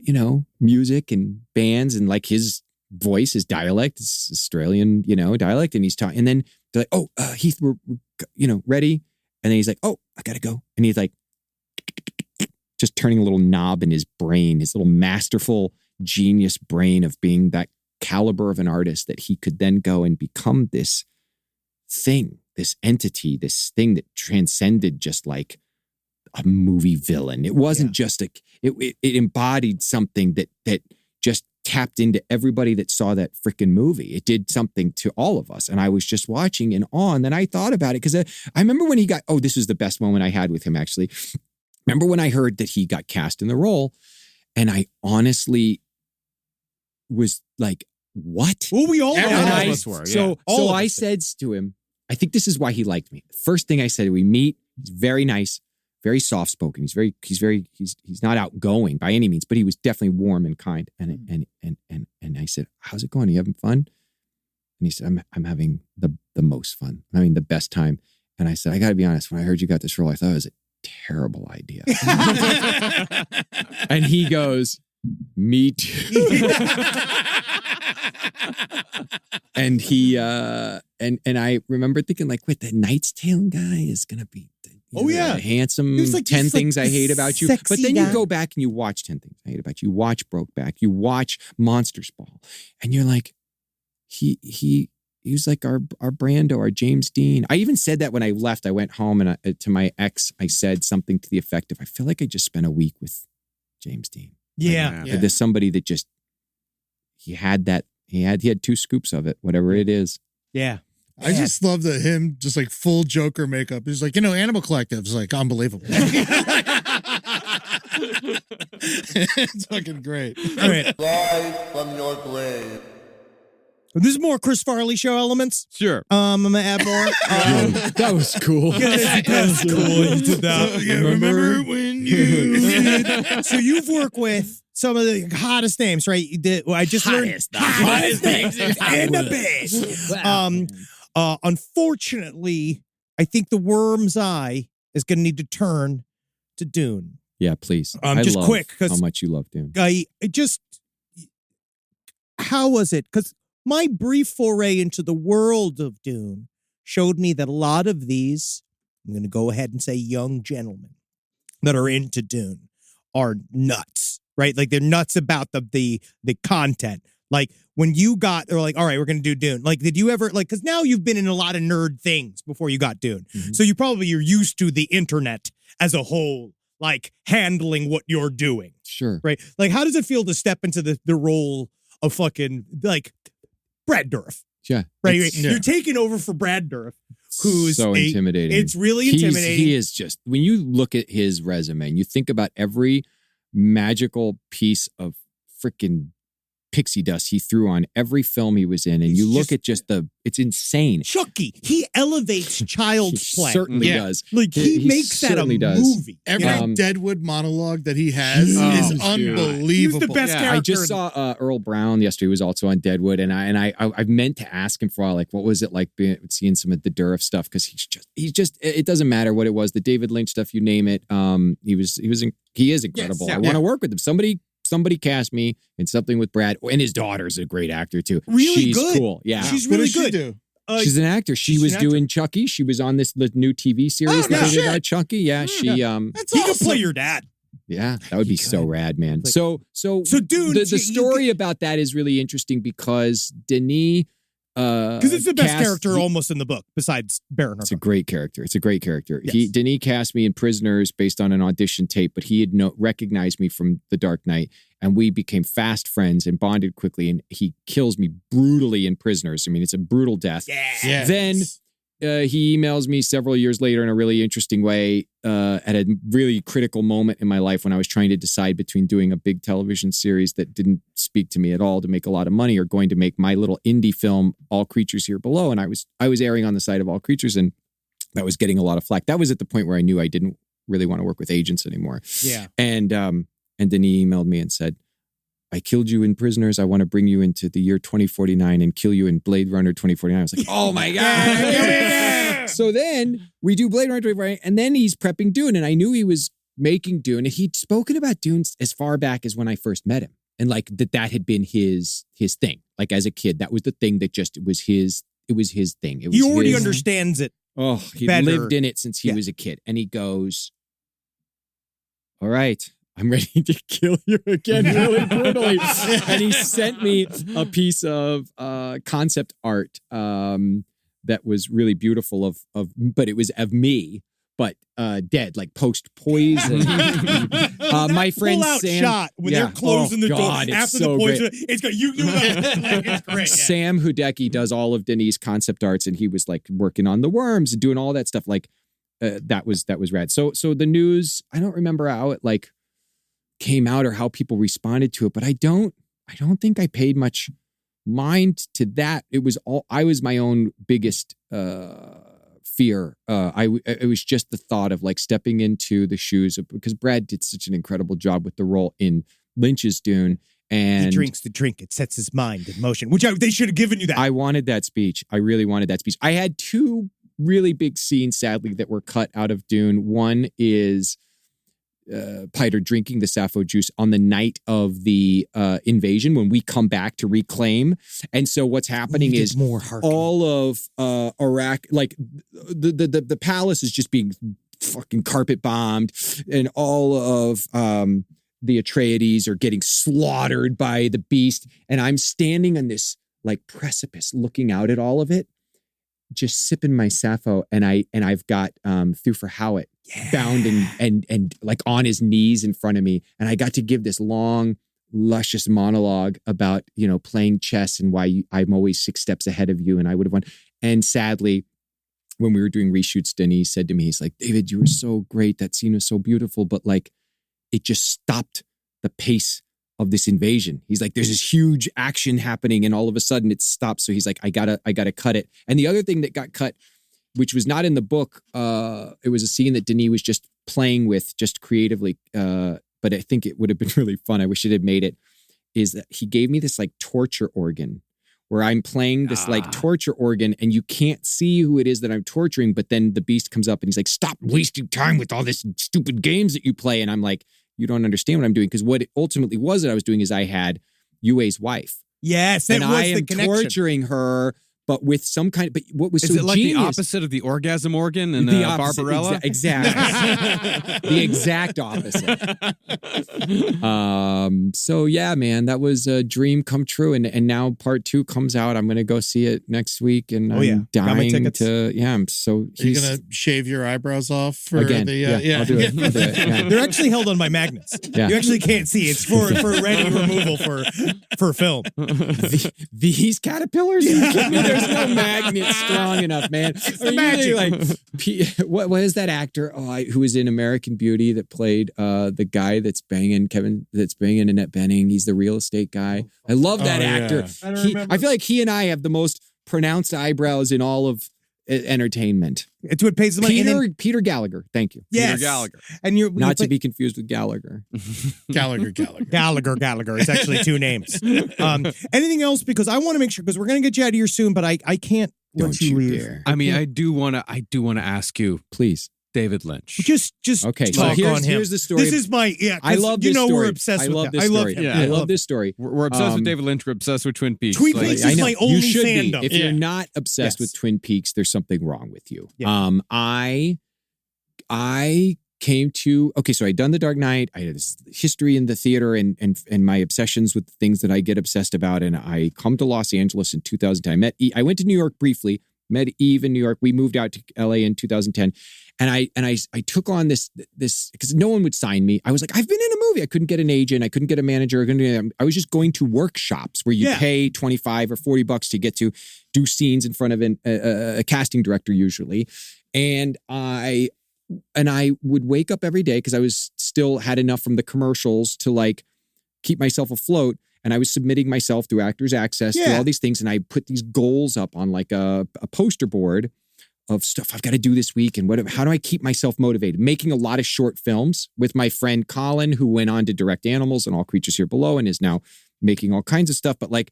music and bands and like his voice, his dialect, it's Australian, dialect. And he's talking, and then they're like, oh, Heath, we're ready. And then he's like, oh, I gotta go. And he's like, just turning a little knob in his brain, his little masterful genius brain of being that caliber of an artist that he could then go and become this thing, this entity, this thing that transcended just like a movie villain. It wasn't just it embodied something that just tapped into everybody that saw that freaking movie. It did something to all of us. And I was just watching in awe. And then I thought about it because I remember when he got, this was the best moment I had with him actually. Remember when I heard that he got cast in the role, and I honestly was like, what? Well, we all know. So I said to him, I think this is why he liked me. First thing I said, we meet, he's very nice, very soft-spoken. He's not outgoing by any means, but he was definitely warm and kind. And I said, how's it going? Are you having fun? And he said, I'm having the most fun. I'm having the best time. And I said, I got to be honest, when I heard you got this role, I thought it was a terrible idea. And he goes, me too. And he and I remember thinking like, wait, the Knight's Tale guy is gonna be the handsome like, 10 things I hate about you. But then you go back and you watch 10 Things I Hate About You. You watch Brokeback. You watch Monsters Ball, and you're like, he was like our Brando, our James Dean. I even said that when I left. I went home and to my ex, I said something to the effect of, I feel like I just spent a week with James Dean. Yeah. There's somebody that just, he had 2 scoops of it, whatever it is. Yeah. I just love that him just like full Joker makeup. He's like, Animal Collective's like unbelievable. It's fucking great. All right. Live from your grave. This is more Chris Farley show elements. Sure. I'm gonna add more. That was cool. That's cool. You did that. Remember when you? So you've worked with some of the hottest names, right? I just learned hottest names in the biz. Unfortunately, I think the worm's eye is going to need to turn to Dune. Yeah, please. Just quick, because how much you love Dune. How was it? Because my brief foray into the world of Dune showed me that a lot of these, I'm going to go ahead and say young gentlemen that are into Dune are nuts, right? Like they're nuts about the content. Like when they're like, all right, we're going to do Dune. Like, did you ever, like, because now you've been in a lot of nerd things before you got Dune. Mm-hmm. So you're used to the internet as a whole, like handling what you're doing. Sure. Right? Like, how does it feel to step into the role of fucking, like, Brad Dourif? Yeah. Right? You're taking over for Brad Dourif, who's so intimidating. It's really intimidating. He is just, when you look at his resume and you think about every magical piece of freaking pixie dust he threw on every film he was in, and you look at it's insane. Chucky, he elevates child's play. Certainly does. Like he makes that a movie. Every Deadwood monologue that he has is unbelievable. He's the best character. I just saw Earl Brown yesterday. He was also on Deadwood, and I meant to ask him for a while, like, what was it like seeing some of the Dourif stuff? Because he's just it doesn't matter what it was, the David Lynch stuff, you name it. He is incredible. I want to work with him. Somebody cast me in something with Brad, and his daughter's a great actor too. Really good. She's cool. Yeah, she's really good. She do? She's an actor. She was doing Chucky. She was on this new TV series that did about Chucky. Yeah, she That's he could play your dad. Yeah, that would be so rad, man. So Dune. The story about that is really interesting because Denis Because it's the best cast- character almost in the book, besides Baron It's a Harkonnen. great character. It's a great character. Yes. Denis cast me in Prisoners based on an audition tape, but he had recognized me from The Dark Knight, and we became fast friends and bonded quickly. And he kills me brutally in Prisoners. I mean, it's a brutal death. Yes. Then he emails me several years later in a really interesting way at a really critical moment in my life when I was trying to decide between doing a big television series that didn't speak to me at all to make a lot of money or going to make my little indie film, All Creatures Here Below. And I was erring on the side of All Creatures, and that was getting a lot of flack. That was at the point where I knew I didn't really want to work with agents anymore. Yeah. And Denis emailed me and said, I killed you in Prisoners. I want to bring you into the year 2049 and kill you in Blade Runner 2049. I was like, oh my God. So then we do Blade Runner 2049, and then he's prepping Dune. And I knew he was making Dune. And he'd spoken about Dune as far back as when I first met him. And like that had been his thing. Like as a kid, that was the thing that just, it was his thing. It was He already his, understands it. Oh, he better. lived in it since he was a kid. And he goes, all right, I'm ready to kill you again really brutally. And he sent me a piece of concept art that was really beautiful but it was of me, but dead, like post-poison. My friend Full out Sam, shot when they're closing the door God, it's after so the poison. great. It's got you. Like, it's great. Yeah. Sam Hudecki does all of Denis' concept arts, and he was like working on the worms and doing all that stuff. Like that was rad. So the news, I don't remember how it like came out or how people responded to it, but I don't think I paid much mind to that. It was my own biggest fear. It was just the thought of like stepping into the shoes of, because Brad did such an incredible job with the role in Lynch's Dune. And he drinks the drink. It sets his mind in motion, which they should have given you that. I wanted that speech. I really wanted that speech. I had two really big scenes, sadly, that were cut out of Dune. One is Piter drinking the Sappho juice on the night of the invasion when we come back to reclaim. And so what's happening is all of Iraq, like the palace is just being fucking carpet bombed, and all of the Atreides are getting slaughtered by the beast. And I'm standing on this like precipice looking out at all of it, just sipping my Sappho, and I've got Thufir Hawat bound and like on his knees in front of me, and I got to give this long, luscious monologue about playing chess and why I'm always 6 steps ahead of you, and I would have won. And sadly, when we were doing reshoots, Denis said to me, he's like, David, you were so great. That scene was so beautiful, but like it just stopped the pace of this invasion. He's like, there's this huge action happening, and all of a sudden it stops. So he's like, I gotta cut it. And the other thing that got cut, which was not in the book, it was a scene that Denis was just playing with, just creatively, but I think it would have been really fun. I wish it had made it, is that he gave me this like torture organ where I'm playing this like torture organ, and you can't see who it is that I'm torturing, but then the beast comes up and he's like, stop wasting time with all this stupid games that you play. And I'm like, you don't understand what I'm doing, because what it ultimately was that I was doing is I had Yue's wife. Yes, that and was I the am connection. torturing her, but with some kind of, but what was Is so it like genius, the opposite of the orgasm organ in the opposite, Barbarella? Exactly. The exact opposite. So yeah, man, that was a dream come true. And now part 2 comes out. I'm going to go see it next week, and I'm Got my dying tickets. to, I'm so, Are you going to shave your eyebrows off for again, the, I'll do it. I'll do it. Yeah. They're actually held on by magnets. Yeah. You actually can't see. It's for ready removal for film. These caterpillars? Are you kidding me? There's no magnet strong enough, man. the magic. Like, what is that actor who was in American Beauty that played the guy that's banging Annette Bening? He's the real estate guy. I love that actor. I feel like he and I have the most pronounced eyebrows in all of entertainment. It's what pays the money. Peter Gallagher. Thank you. Yes. Peter Gallagher. And you're Not to be confused with Gallagher. Gallagher. Gallagher. It's actually 2 names. Anything else? Because I want to make sure, because we're going to get you out of here soon, but I can't let Don't you you leave. dare. I mean, I do want to ask you, Please. David Lynch. Just Okay, so talk on him. here's the story. This is my I love this story. we're obsessed with love him. this I love story. him. Yeah. I love this story. We're obsessed with David Lynch. We're obsessed with Twin Peaks. Twin Peaks I is know. my only you should fandom. Be. If you're not obsessed with Twin Peaks, there's something wrong with you. Yeah. I came to, so I'd done The Dark Knight. I had this history in the theater and my obsessions with the things that I get obsessed about. And I come to Los Angeles in 2010. I went to New York briefly, met Eve in New York. We moved out to LA in 2010. And I took on this because no one would sign me. I was like, I've been in a movie. I couldn't get an agent. I couldn't get a manager. I was just going to workshops where you pay $25 or $40 to get to do scenes in front of a casting director usually. And I would wake up every day because I was still had enough from the commercials to like keep myself afloat. And I was submitting myself through Actors Access to all these things. And I put these goals up on like a poster board of stuff I've got to do this week. And how do I keep myself motivated? Making a lot of short films with my friend Colin, who went on to direct Animals and All Creatures Here Below and is now making all kinds of stuff. But like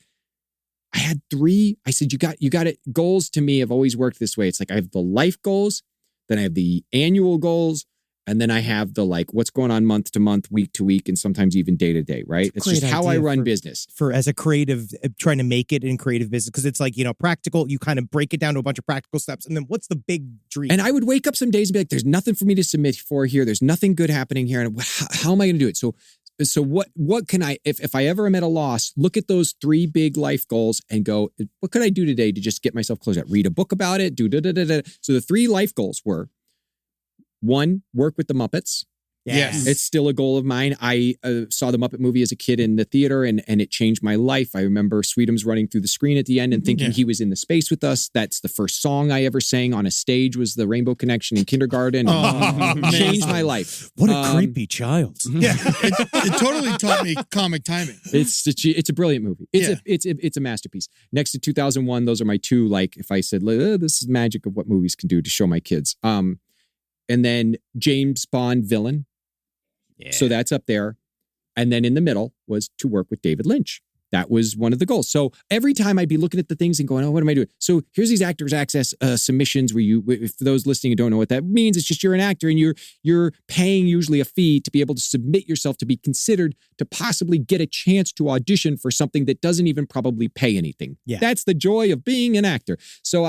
I had 3, I said, you got it. Goals to me have always worked this way. It's like I have the life goals, then I have the annual goals, and then I have the like what's going on month to month, week to week, and sometimes even day to day, right? It's just how I run business. For as a creative, trying to make it in creative business, because it's like, practical, you kind of break it down to a bunch of practical steps. And then what's the big dream? And I would wake up some days and be like, there's nothing for me to submit for here. There's nothing good happening here. And how am I going to do it? So what can I, if I ever am at a loss, look at those 3 big life goals and go, what could I do today to just get myself closer? Read a book about it, do da-da-da-da. So the 3 life goals were, 1, work with the Muppets. Yes. It's still a goal of mine. I saw the Muppet movie as a kid in the theater and it changed my life. I remember Sweetums running through the screen at the end and thinking he was in the space with us. That's the first song I ever sang on a stage was the Rainbow Connection in kindergarten. Changed my life. What a creepy child. Yeah. It totally taught me comic timing. It's a brilliant movie. It's a masterpiece. Next to 2001, those are my 2, like if I said, this is magic of what movies can do to show my kids. And then James Bond villain. Yeah. So that's up there. And then in the middle was to work with David Lynch. That was one of the goals. So every time I'd be looking at the things and going, what am I doing? So here's these Actors Access submissions where for those listening who don't know what that means, it's just you're an actor and you're paying usually a fee to be able to submit yourself to be considered to possibly get a chance to audition for something that doesn't even probably pay anything. Yeah. That's the joy of being an actor. So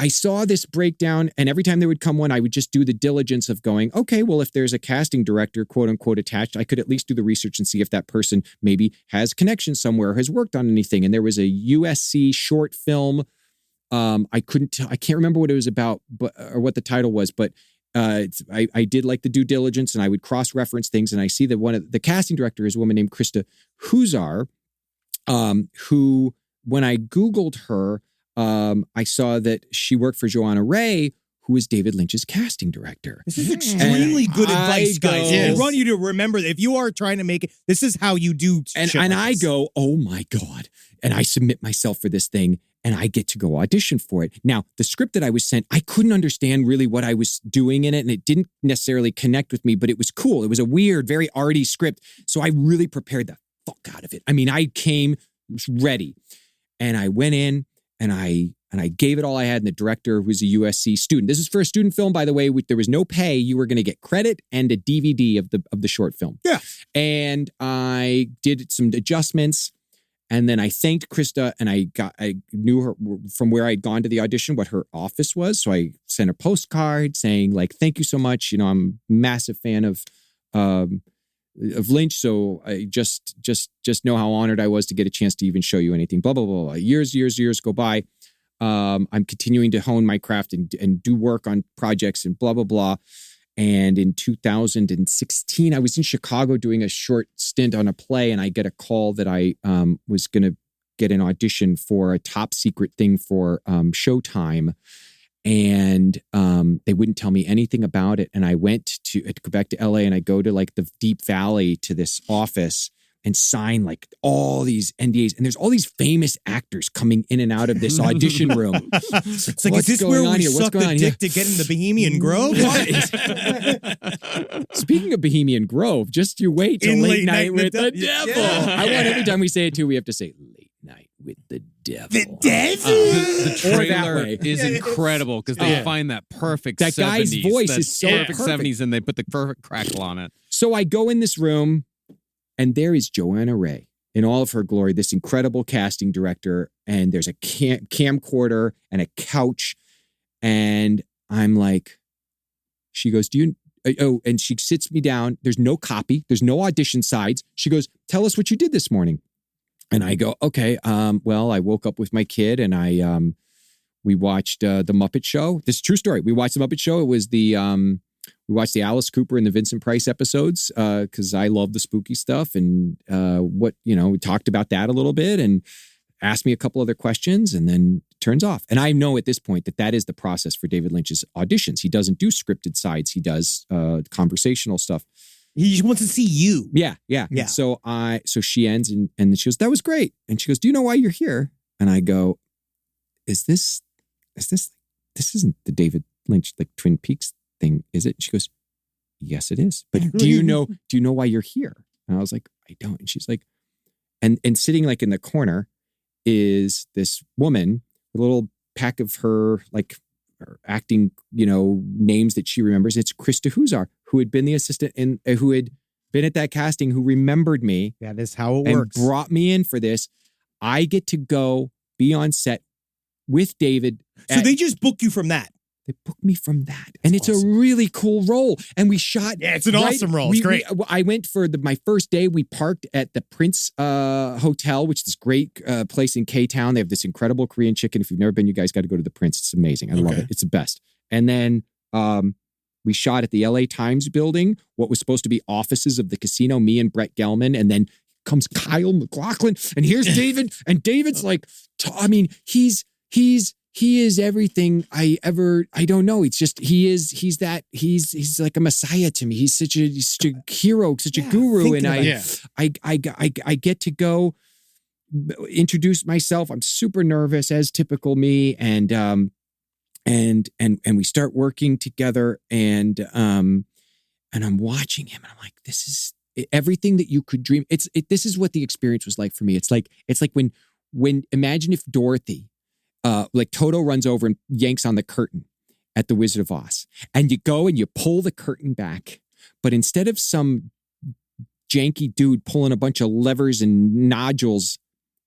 I saw this breakdown, and every time there would come one, I would just do the diligence of going, okay, well, if there's a casting director, quote unquote, attached, I could at least do the research and see if that person maybe has connections somewhere, has worked on anything. And there was a USC short film. I can't remember what it was about, or what the title was, but I did like the due diligence, and I would cross-reference things, and I see that one of the casting director is a woman named Krista Huzar, who, when I Googled her, I saw that she worked for Joanna Ray, who is David Lynch's casting director. This is extremely good advice, guys. I want you to remember that if you are trying to make it, this is how you do. And I go, oh my God. And I submit myself for this thing and I get to go audition for it. Now, the script that I was sent, I couldn't understand really what I was doing in it, and it didn't necessarily connect with me, but it was cool. It was a weird, very arty script. So I really prepared the fuck out of it. I mean, I came ready and I went in, and I gave it all I had, and the director, who's a USC student. This is for a student film, by the way. There was no pay. You were going to get credit and a DVD of the short film. Yeah. And I did some adjustments, and then I thanked Krista, and I knew her from where I'd gone to the audition, what her office was. So I sent a postcard saying, like, thank you so much. I'm a massive fan of Lynch, so I just know how honored I was to get a chance to even show you anything. Blah blah blah. Blah. Years go by. I'm continuing to hone my craft and do work on projects and blah blah blah. And in 2016, I was in Chicago doing a short stint on a play, and I get a call that I was going to get an audition for a top secret thing for Showtime. And they wouldn't tell me anything about it. And I went to go back to LA, and I go to like the Deep Valley to this office and sign like all these NDAs. And there's all these famous actors coming in and out of this audition room. It's like, is this where we suck the dick to get in the Bohemian Grove? Speaking of Bohemian Grove, just you wait till late night with the devil. Yeah. I want every time we say it too, we have to say late night with the devil. The devil? The trailer is incredible because they find that perfect that 70s. Guy's voice is so perfect 70s, and they put the perfect crackle on it. So I go in this room, and there is Joanna Ray in all of her glory, this incredible casting director, and there's a camcorder and a couch, and I'm like, she goes, and she sits me down. There's no copy. There's no audition sides. She goes, tell us what you did this morning. And I go, okay, well, I woke up with my kid and we watched the Muppet Show. This is a true story. We watched the Muppet Show. It was we watched the Alice Cooper and the Vincent Price episodes because I love the spooky stuff. And we talked about that a little bit and asked me a couple other questions and then turns off. And I know at this point that is the process for David Lynch's auditions. He doesn't do scripted sides. He does conversational stuff. He just wants to see you. Yeah. So she ends and she goes, that was great. And she goes, do you know why you're here? And I go, this isn't the David Lynch, like Twin Peaks thing, is it? She goes, yes, it is. But do you know why you're here? And I was like, I don't. And she's like, and sitting like in the corner is this woman with a little pack of her like her acting, names that she remembers. It's Krista Huzar, who had been the assistant and who had been at that casting, who remembered me. That is how it and works. Brought me in for this. I get to go be on set with David. So they just book you from that. They booked me from that. And it's awesome. A really cool role. And we shot. Yeah, it's an awesome role. It's great. I went for my first day. We parked at the Prince Hotel, which is this great place in K-Town. They have this incredible Korean chicken. If you've never been, you guys got to go to the Prince. It's amazing. I love it. It's the best. And then we shot at the LA Times building, what was supposed to be offices of the casino, me and Brett Gelman. And then comes Kyle MacLachlan. And here's David. And David's like, he is everything I don't know. It's just, he's like a messiah to me. He's such a hero, such a guru. And I get to go introduce myself. I'm super nervous as typical me. And we start working together and I'm watching him and I'm like, this is everything that you could dream. This is what the experience was like for me. It's like when imagine if Dorothy, like Toto runs over and yanks on the curtain at the Wizard of Oz. And you go and you pull the curtain back. But instead of some janky dude pulling a bunch of levers and nodules,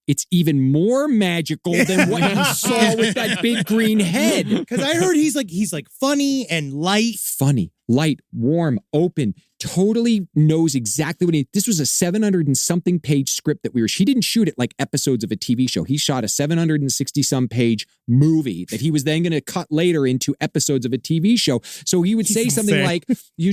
it's even more magical than what you saw with that big green head. Because I heard he's like funny and light. Funny, light, warm, open, totally knows exactly what this was a 700 and something page script that he didn't shoot it like episodes of a TV show. He shot a 760 some page movie that he was then going to cut later into episodes of a TV show. So he would say something like,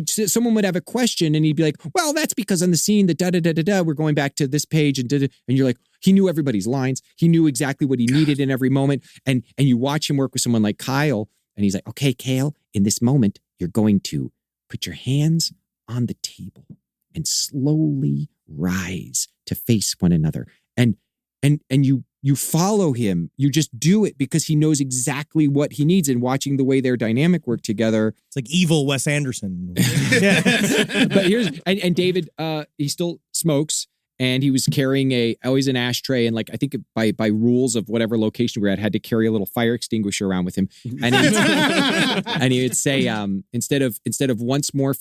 someone would have a question and he'd be like, well, that's because on the scene that da-da-da-da-da, we're going back to this page and and you're like, he knew everybody's lines. He knew exactly what he needed in every moment. And you watch him work with someone like Kyle and he's like, okay, Kale, in this moment, you're going to put your hands on the table and slowly rise to face one another. And you follow him. You just do it because he knows exactly what he needs. And watching the way their dynamic work together. It's like evil Wes Anderson. But and David, he still smokes. And he was carrying always an ashtray. And like, I think by rules of whatever location we're at, had to carry a little fire extinguisher around with him. And he would say, instead of once more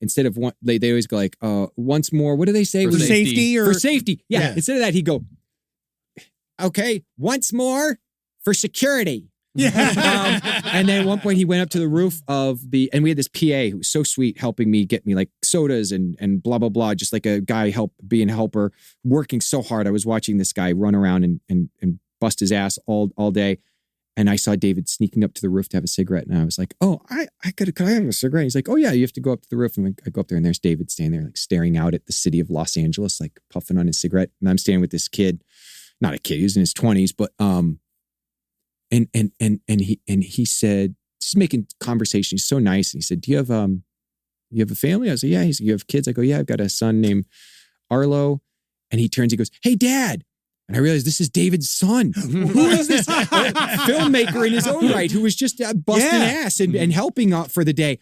instead of one, they always go like, once more, what do they say? For safety for safety. Yeah. Instead of that, he'd go, okay, once more for security. Yeah. And then at one point he went up to the roof and we had this PA who was so sweet helping me get me like sodas and blah, blah, blah. Just like a guy being a helper, working so hard. I was watching this guy run around and bust his ass all day. And I saw David sneaking up to the roof to have a cigarette. And I was like, oh, could I have a cigarette? He's like, oh yeah, you have to go up to the roof. And I go up there and there's David standing there like staring out at the city of Los Angeles, like puffing on his cigarette. And I'm standing with this kid, not a kid, he was in his 20s, but, and he said, just making conversation. He's so nice. And he said, do you have a family? I was like, yeah. He's like, you have kids? I go, yeah, I've got a son named Arlo. And he turns, he goes, hey dad. And I realized this is David's son. Who is this filmmaker in his own right who was just busting ass and helping out for the day.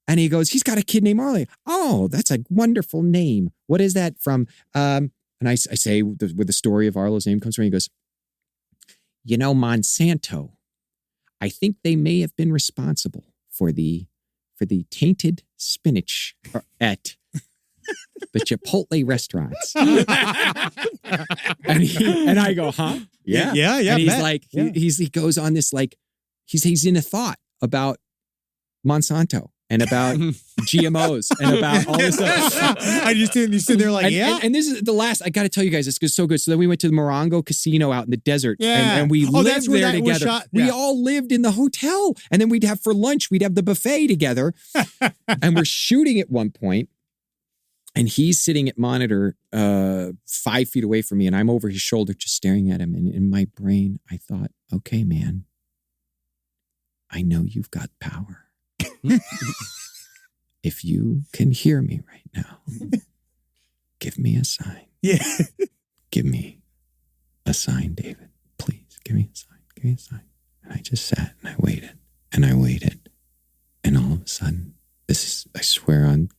And he goes, he's got a kid named Arlo. Oh, that's a wonderful name. What is that from? And I say where the story of Arlo's name comes from. He goes, you know, Monsanto, I think they may have been responsible for the tainted spinach at the Chipotle restaurants. And I go, huh? Yeah. And he's like, he goes on this like, he's in a thought about Monsanto and about GMOs and about all this stuff. I just didn't. You stood there like, And this is the last. I got to tell you guys, this is so good. So then we went to the Morongo Casino out in the desert, and we lived there together. Yeah. We all lived in the hotel, and then we'd have for lunch. We'd have the buffet together, and we're shooting at one point. And he's sitting at monitor 5 feet away from me, and I'm over his shoulder just staring at him. And in my brain, I thought, okay, man, I know you've got power. If you can hear me right now, give me a sign. Yeah. Give me a sign, David. Please, give me a sign. Give me a sign. And I just sat and I waited and I waited. And all of a sudden, I swear on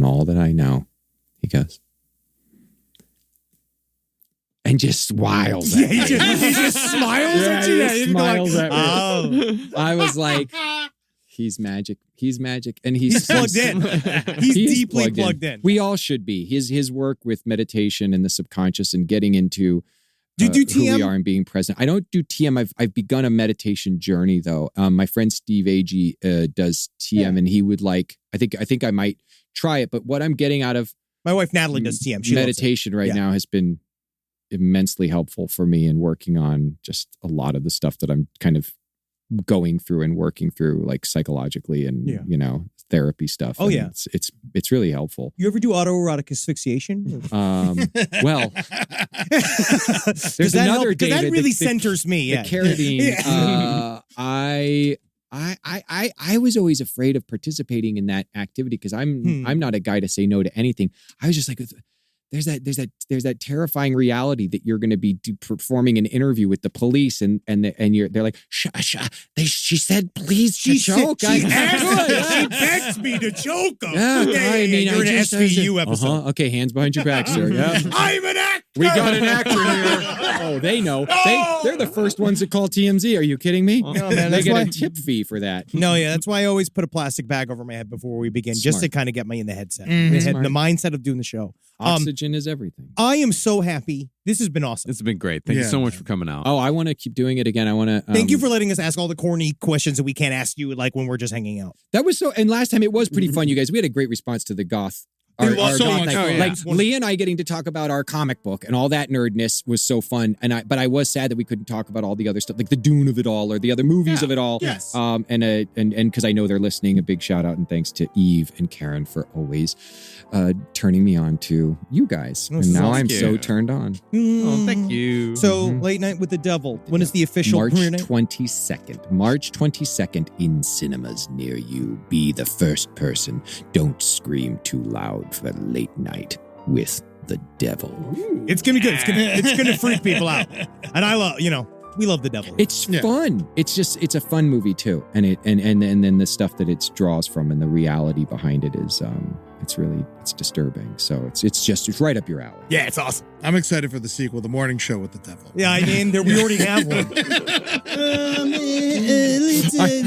all that I know, he goes, and just smiles at me. He just smiles at you. He smiles at me. Oh. I was like, he's magic. He's magic. And he's plugged in. He's deeply plugged in. We all should be. His work with meditation and the subconscious and getting into do you do TM? Who we are and being present. I don't do TM. I've begun a meditation journey though. My friend Steve Agee does TM, and he would like. I think I might try it. But what I'm getting out of my wife Natalie does TM. She meditation right now has been immensely helpful for me in working on just a lot of the stuff that I'm kind of going through and working through, like psychologically and therapy stuff. Oh, and it's really helpful. You ever do autoerotic asphyxiation? Well, there's another David. That really centers me. The carotene. I was always afraid of participating in that activity because I'm not a guy to say no to anything. I was just like, there's that terrifying reality that you're going to be performing an interview with the police and they're like, she said, please choke. She begged me to choke him. Yeah, I mean, you're in an SVU episode. Okay, hands behind your back, sir. Yeah. I'm an actor. We got an actor here. Oh, they know. They're the first ones that call TMZ. Are you kidding me? No, man, they get a tip fee for that. No, yeah, that's why I always put a plastic bag over my head before we begin, just to kind of get me in the headset, the mindset of doing the show. Oxygen is everything. I am so happy. This has been awesome. It's been great. Thank you so much for coming out. Oh, I want to keep doing it again. I want to. Thank you for letting us ask all the corny questions that we can't ask you, like when we're just hanging out. That was so. And last time it was pretty fun, you guys. We had a great response to the goth. Like Lee and I getting to talk about our comic book and all that nerdness was so fun. But I was sad that we couldn't talk about all the other stuff, like the Dune of it all or the other movies of it all. Yes. And because I know they're listening, a big shout out and thanks to Eve and Karen for always turning me on to you guys. And now I'm so turned on. Oh, thank you. So Late Night with the Devil. When is the official premiere night? March 22nd in cinemas near you. Be the first person. Don't scream too loud for Late Night with the Devil. It's gonna be good. It's gonna freak people out. And I love, we love the Devil. It's fun. It's a fun movie too. And then the stuff that it draws from and the reality behind it is it's disturbing. So it's right up your alley. Yeah, it's awesome. I'm excited for the sequel, The Morning Show with the Devil. Yeah, I mean, we already have one.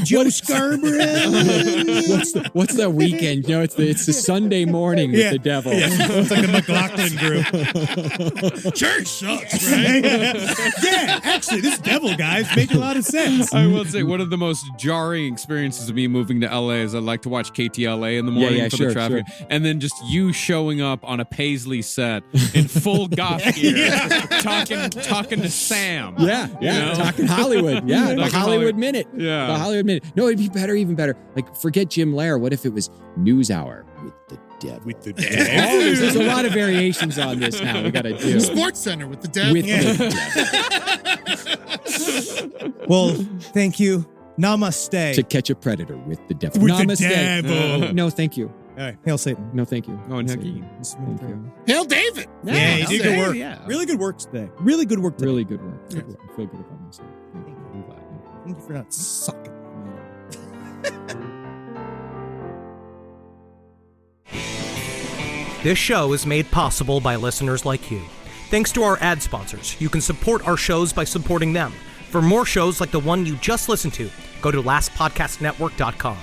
Joe Scarborough. What's that weekend? It's the Sunday morning with the Devil. Yeah. It's like the McLaughlin group. Church sucks, right? Yeah, actually, this Devil guy's making a lot of sense. I will say one of the most jarring experiences of me moving to LA is I like to watch KTLA in the morning for the traffic. Sure. And then just you showing up on a Paisley set in full goth gear, talking to Sam. Yeah. Talking Hollywood. Yeah, the Hollywood Minute. Yeah. The Hollywood Minute. No, it'd be better, even better. Like, forget Jim Lehrer. What if it was News Hour with the Devil? With the Devil. There's a lot of variations on this now. We got to do Sports Center with the Devil. With the Devil. Well, thank you. Namaste. To catch a predator with the Devil. With Namaste. The Devil. No, thank you. All right. Hail Satan. No, thank you. Oh, and thank you. Thank you. Hail David. Yeah, you did good work. Yeah. Really good work today. Really good work today. Really good work. I feel good about myself. Thank you for not sucking. This show is made possible by listeners like you. Thanks to our ad sponsors, you can support our shows by supporting them. For more shows like the one you just listened to, go to lastpodcastnetwork.com.